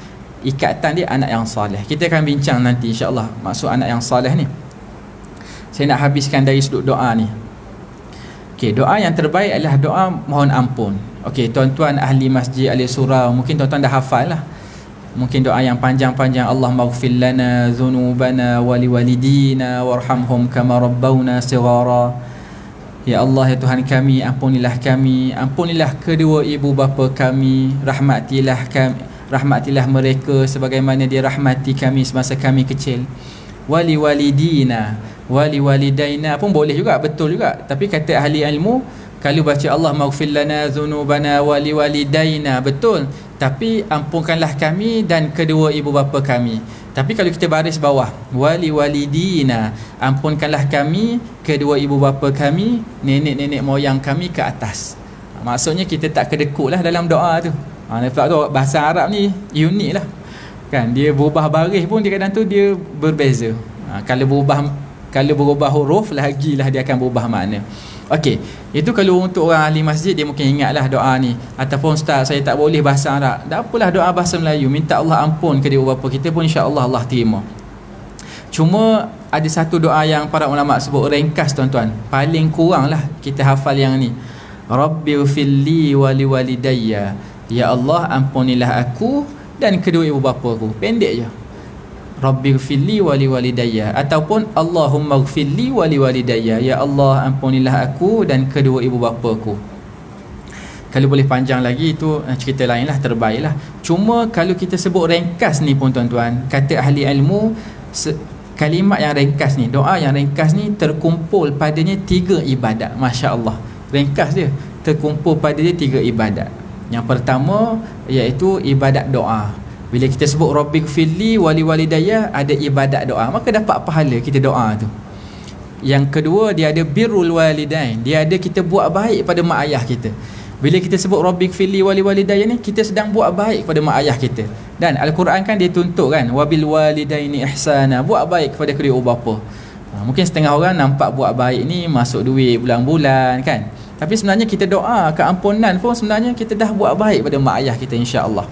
Ikatan dia anak yang soleh. Kita akan bincang nanti insya-Allah maksud anak yang soleh ni. Saya nak habiskan dari sudut doa ni. Okey, doa yang terbaik adalah doa mohon ampun. Okey, tuan-tuan ahli masjid, ahli surau, mungkin tuan-tuan dah hafal lah. Mungkin doa yang panjang-panjang, Allahumma ighfir lana dhunubana wa liwalidina warhamhum kama rabbawna shighara. Ya Allah, ya Tuhan kami, ampunilah kami, ampunilah kedua ibu bapa kami, rahmatilah mereka sebagaimana dia rahmati kami semasa kami kecil. Wali walidina, wali walidaina pun boleh juga, betul juga. Tapi kata ahli ilmu, kalau baca Allah maghfir lana dzunubana wali walidaina, betul. Tapi ampunkanlah kami dan kedua ibu bapa kami. Tapi kalau kita baris bawah, wali walidina, ampunkanlah kami, kedua ibu bapa kami, nenek-nenek moyang kami ke atas. Maksudnya kita tak kedekut lah dalam doa tu. Nampak tu bahasa Arab ni unik lah. Kan dia berubah baris pun dia kadang tu dia berbeza. Kalau berubah huruf lagilah dia akan berubah makna. Okey, itu kalau untuk orang ahli masjid dia mungkin ingatlah doa ni. Ataupun ustaz saya tak boleh bahasa Arab, tak apalah doa bahasa Melayu, minta Allah ampun ke kedua bapa kita pun insya-Allah Allah terima. Cuma ada satu doa yang para ulama sebut ringkas tuan-tuan, paling kurang lah kita hafal yang ni. Rabbighfirli wa liwalidayya, ya Allah ampunilah aku dan kedua ibu bapa aku. Pendek je, Rabbighfirli wa liwalidayya, ataupun Allahumma ighfirli wa liwalidayya, ya Allah ampunilah aku dan kedua ibu bapa aku. Kalau boleh panjang lagi itu cerita lain lah, terbaik lah. Cuma kalau kita sebut ringkas ni pun tuan-tuan, kata ahli ilmu, kalimat yang ringkas ni, doa yang ringkas ni terkumpul padanya 3 ibadat. Masya Allah, ringkas dia terkumpul pada dia 3 ibadat. Yang pertama iaitu ibadat doa. Bila kita sebut Rabbighfirli wa liwalidayya, ada ibadat doa, maka dapat pahala kita doa tu. Yang kedua, dia ada birrul walidain, dia ada kita buat baik pada mak ayah kita. Bila kita sebut Rabbighfirli wa liwalidayya ni, kita sedang buat baik pada mak ayah kita. Dan Al-Quran kan dia tuntut kan, wabil walidaini ihsana, buat baik kepada kedua ibu bapa. Mungkin setengah orang nampak buat baik ni masuk duit bulan-bulan kan. Tapi sebenarnya kita doa keampunan pun sebenarnya kita dah buat baik pada mak ayah kita insya-Allah.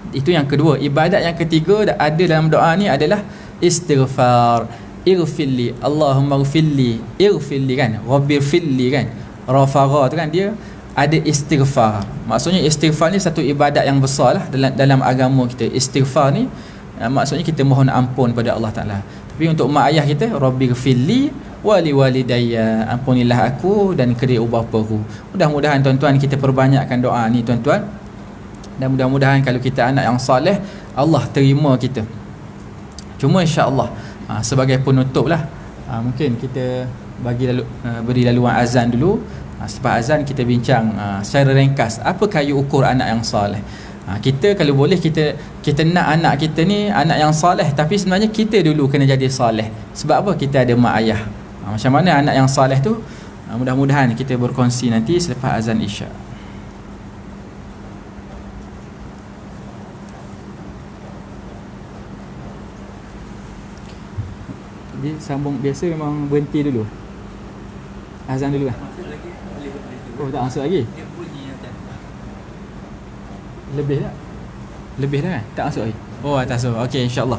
Itu yang kedua. Ibadat yang ketiga ada dalam doa ni adalah istighfar. Ighfirli, Allahumma ighfirli, ighfirli kan, Rabbighfirli kan, rafagha tu kan, dia ada istighfar. Maksudnya istighfar ni satu ibadat yang besar lah dalam agama kita. Istighfar ni maksudnya kita mohon ampun pada Allah Ta'ala. Tapi untuk mak ayah kita, Rabbighfirli wa liwalidayya, ampunilah aku dan kedua ibu bapa aku. Mudah-mudahan tuan-tuan kita perbanyakkan doa ni tuan-tuan. Dan mudah-mudahan kalau kita anak yang soleh, Allah terima kita. Cuma insya-Allah sebagai penutup lah, mungkin kita beri laluan azan dulu. Selepas azan kita bincang secara ringkas apa kayu ukur anak yang soleh. Kita kalau boleh kita nak anak kita ni anak yang soleh, tapi sebenarnya kita dulu kena jadi soleh. Sebab apa? Kita ada mak ayah. Macam mana anak yang soleh tu? Mudah-mudahan kita berkongsi nanti selepas azan Isya. Jadi sambung biasa memang berhenti dulu. Azan dulu lah. Oh tak masuk lagi. Lebih tak? Lebih dah kan? Tak masuk lagi. Oh tak masuk. Okey insya-Allah.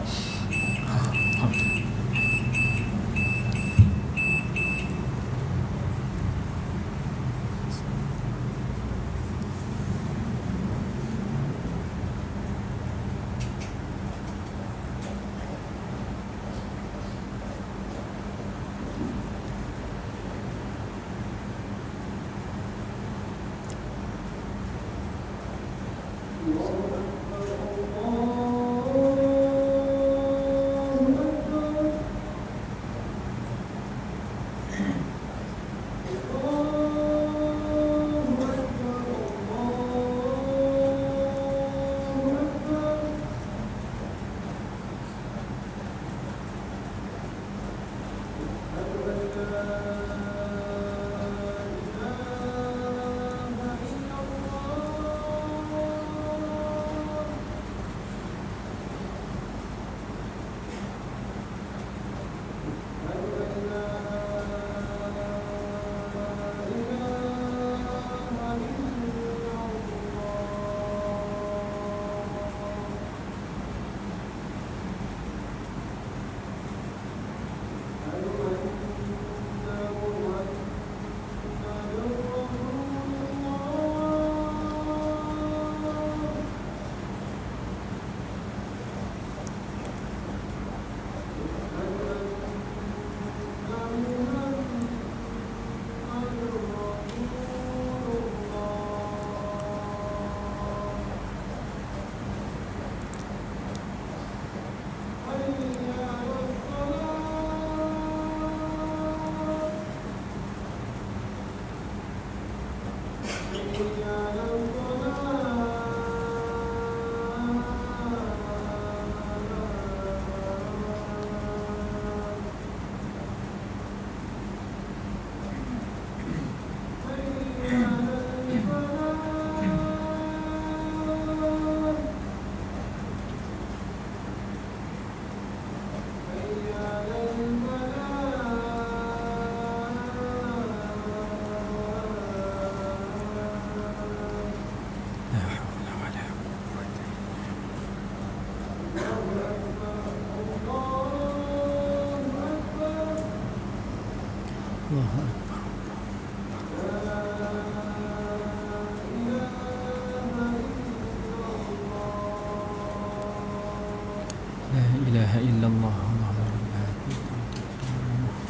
لا إله إلا الله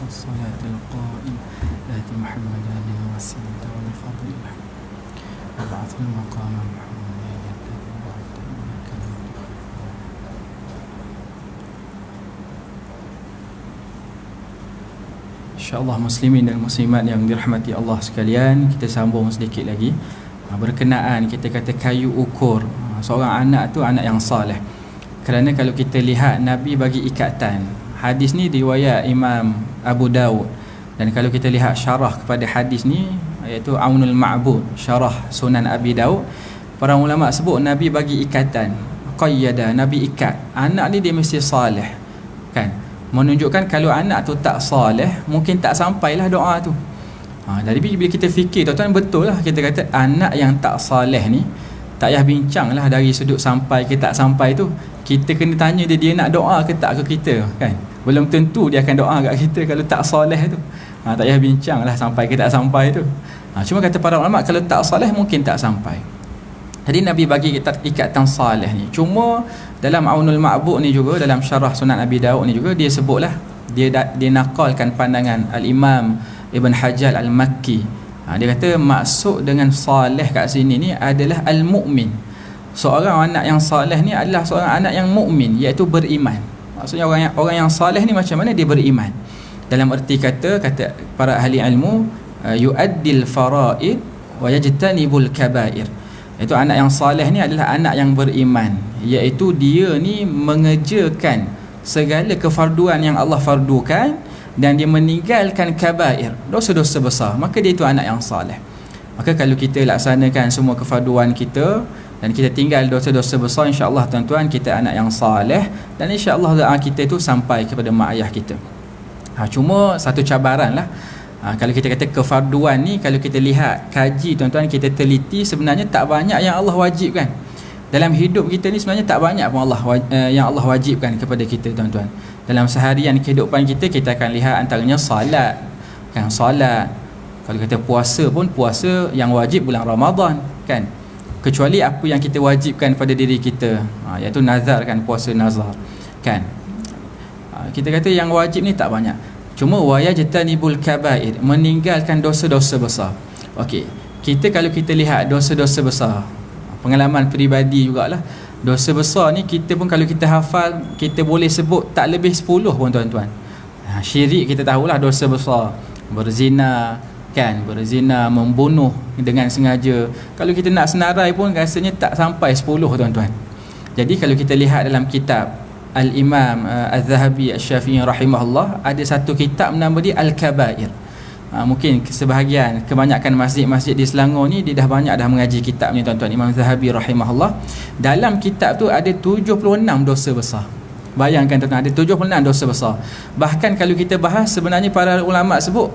الصلاة القائم آت محمدا الوسيلة والفضيلة وابعث المقام محمودا الذي وعدته إنك لا تخلف InsyaAllah muslimin dan muslimat yang dirahmati Allah sekalian, kita sambung sedikit lagi berkenaan kita kata kayu ukur seorang anak tu anak yang saleh. Kerana kalau kita lihat Nabi bagi ikatan. Hadis ni riwayat Imam Abu Dawud, dan kalau kita lihat syarah kepada hadis ni iaitu Aunul Ma'bud, syarah Sunan Abi Dawud, para ulama sebut Nabi bagi ikatan, qayyada, Nabi ikat anak ni dia mesti saleh, kan, menunjukkan kalau anak tu tak saleh mungkin tak sampailah doa tu. Jadi bila kita fikir tuan-tuan, betul lah kita kata anak yang tak saleh ni tak payah bincang lah dari sudut sampai ke tak sampai tu. Kita kena tanya dia nak doa ke tak ke kita, kan. Belum tentu dia akan doa kat kita kalau tak soleh tu. Tak payah bincang lah sampai ke tak sampai tu. Cuma kata para ulama kalau tak soleh mungkin tak sampai. Jadi Nabi bagi kita ikatan soleh ni. Cuma dalam Aunul Ma'bud ni juga, dalam syarah Sunan Abi Dawud ni juga dia sebutlah, dia nakalkan pandangan Al-Imam Ibn Hajar Al-Makki. Dia kata maksud dengan soleh kat sini ni adalah al-mu'min. Seorang anak yang soleh ni adalah seorang anak yang mukmin, iaitu beriman. Maksudnya orang yang soleh ni macam mana dia beriman? Dalam erti kata para ahli ilmu, yu'addil fara'id wa yajtanibul kabair. Iaitu anak yang soleh ni adalah anak yang beriman, iaitu dia ni mengerjakan segala kefarduan yang Allah fardukan dan dia meninggalkan kabair, dosa-dosa besar, maka dia itu anak yang soleh. Maka kalau kita laksanakan semua kefarduan kita dan kita tinggal dosa-dosa besar, insya-Allah tuan-tuan kita anak yang soleh, dan insya-Allah doa kita itu sampai kepada mak ayah kita. Cuma satu cabaran lah, kalau kita kata kefarduan ni, kalau kita lihat kaji tuan-tuan, kita teliti, sebenarnya tak banyak yang Allah wajibkan dalam hidup kita ni. Sebenarnya tak banyak pun yang Allah wajibkan kepada kita tuan-tuan. Dalam seharian kehidupan kita, kita akan lihat antaranya salat, kan, salat. Kalau kata puasa pun, puasa yang wajib bulan Ramadan, kan, kecuali apa yang kita wajibkan pada diri kita, iaitu nazar, kan, puasa nazar, kan. Kita kata yang wajib ni tak banyak. Cuma wayajtanibul kabair, meninggalkan dosa-dosa besar. Okey, kita kalau kita lihat dosa-dosa besar, pengalaman peribadi jugalah. Dosa besar ni kita pun kalau kita hafal, kita boleh sebut tak lebih 10 pun tuan-tuan. Syirik kita tahulah dosa besar, berzina kan, berzina, membunuh dengan sengaja. Kalau kita nak senarai pun rasanya tak sampai 10 tuan-tuan. Jadi kalau kita lihat dalam kitab Al-Imam Al-Zahabi Al-Syafi'i rahimahullah, ada satu kitab nama dia Al-Kabair. Mungkin sebahagian, kebanyakan masjid-masjid di Selangor ni dia dah banyak dah mengaji kitab ni tuan-tuan, Imam Zahabi rahimahullah. Dalam kitab tu ada 76 dosa besar. Bayangkan tuan-tuan, ada 76 dosa besar. Bahkan kalau kita bahas, sebenarnya para ulama sebut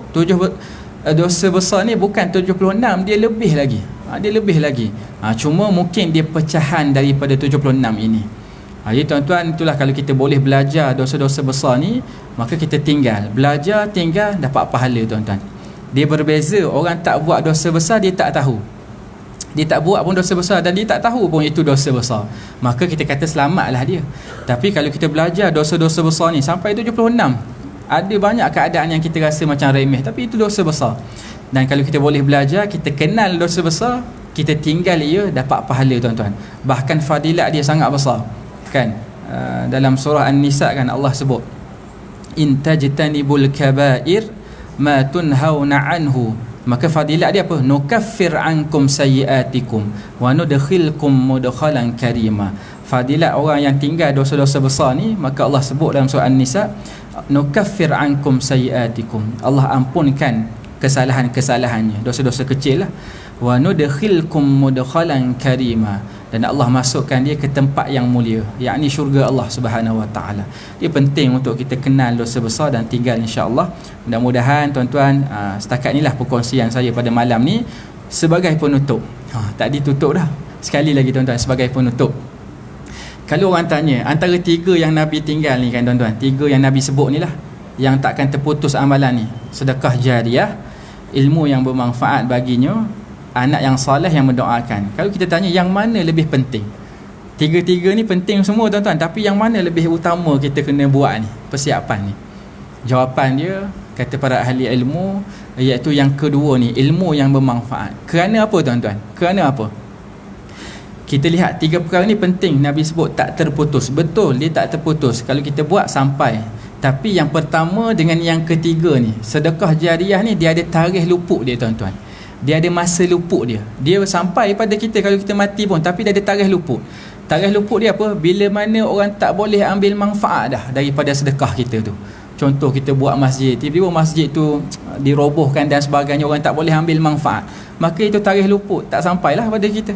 dosa besar ni bukan 76, dia lebih lagi. Dia lebih lagi. Cuma mungkin dia pecahan daripada 76 ini. Jadi tuan-tuan, itulah kalau kita boleh belajar dosa-dosa besar ni, maka kita belajar, tinggal, dapat pahala tuan-tuan. Dia berbeza, orang tak buat dosa besar, dia tak tahu. Dia tak buat pun dosa besar dan dia tak tahu pun itu dosa besar. Maka kita kata selamatlah dia. Tapi kalau kita belajar dosa-dosa besar ni sampai 76, ada banyak keadaan yang kita rasa macam remeh, tapi itu dosa besar. Dan kalau kita boleh belajar, kita kenal dosa besar, kita tinggal ia, dapat pahala tuan-tuan. Bahkan fadilat dia sangat besar. Kan, dalam surah An-Nisa kan Allah sebut, in tajtanibul kabair ma tunhauna anhu, maka fadilat dia apa? Nukaffir ankum sayiatikum wa nudkhilkum mudkhalan karima. Fadilat orang yang tinggal dosa-dosa besar ni, maka Allah sebut dalam surah An-Nisa, nukaffir ankum sayiatikum, Allah ampunkan kesalahan-kesalahannya, dosa-dosa kecil lah. Wa nudkhilkum mudkhalan karima, dan Allah masukkan dia ke tempat yang mulia, yakni syurga Allah Subhanahu Wa Taala. Dia penting untuk kita kenal dosa besar dan tinggal, insya-Allah. Mudah-mudahan tuan-tuan, setakat inilah perkongsian saya pada malam ni sebagai penutup. Tak ditutup dah. Sekali lagi tuan-tuan, sebagai penutup. Kalau orang tanya antara 3 yang Nabi tinggal ni kan tuan-tuan, 3 yang Nabi sebut ni lah yang takkan terputus amalan ni: sedekah jariah, ilmu yang bermanfaat baginya, anak yang soleh yang mendoakan. Kalau kita tanya yang mana lebih penting, 3 ni penting semua tuan-tuan, tapi yang mana lebih utama kita kena buat ni, persiapan ni? Jawapan dia, kata para ahli ilmu, iaitu yang kedua ni, ilmu yang bermanfaat. Kerana apa tuan-tuan? Kerana apa? Kita lihat 3 perkara ni penting, Nabi sebut tak terputus. Betul, dia tak terputus kalau kita buat sampai. Tapi yang pertama dengan yang ketiga ni, sedekah jariah ni, dia ada tarikh luput dia tuan-tuan. Dia ada masa luput dia. Dia sampai pada kita kalau kita mati pun, tapi dia ada tarikh luput. Tarikh luput dia apa? Bila mana orang tak boleh ambil manfaat dah daripada sedekah kita tu. Contoh kita buat masjid, tiba-tiba masjid tu dirobohkan dan sebagainya, orang tak boleh ambil manfaat, maka itu tarikh luput, tak sampailah pada kita.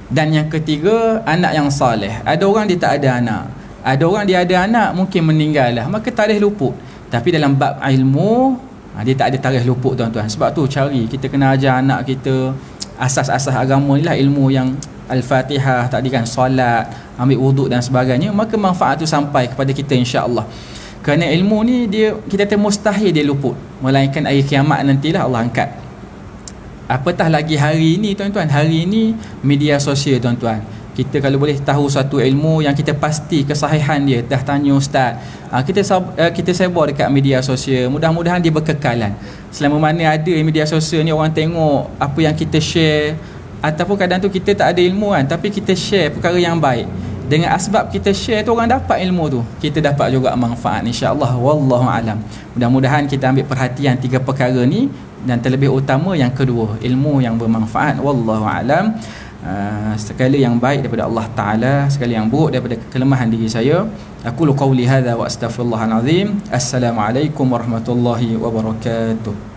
Dan yang ketiga, anak yang soleh. Ada orang dia tak ada anak, ada orang dia ada anak mungkin meninggal lah, maka tarikh luput. Tapi dalam bab ilmu, dia tak ada tarikh luput tuan-tuan. Sebab tu cari, kita kena ajar anak kita asas-asas agama ni lah, ilmu yang Al-Fatihah tadi kan, solat, ambil wuduk dan sebagainya, maka manfaat tu sampai kepada kita, insya-Allah. Kerana ilmu ni dia, kita kata mustahil dia luput, melainkan hari kiamat nantilah Allah angkat. Apatah lagi hari ini tuan-tuan, hari ini media sosial tuan-tuan, kita kalau boleh tahu satu ilmu yang kita pasti kesahihan dia, dah tanya ustaz, kita sebar dekat media sosial, mudah-mudahan dia berkekalan. Selama mana ada media sosial ni, orang tengok apa yang kita share, ataupun kadang tu kita tak ada ilmu kan, tapi kita share perkara yang baik. Dengan asbab kita share tu, orang dapat ilmu tu, kita dapat juga manfaat, insya-Allah. Wallahu alam. Mudah-mudahan kita ambil perhatian 3 perkara ni, dan terlebih utama yang kedua, ilmu yang bermanfaat. Wallahu alam. Sekali yang baik daripada Allah Ta'ala, sekali yang buruk daripada kelemahan diri saya. Aqulu qawli hadha wa astaghfirullahal azim. Assalamualaikum warahmatullahi wabarakatuh.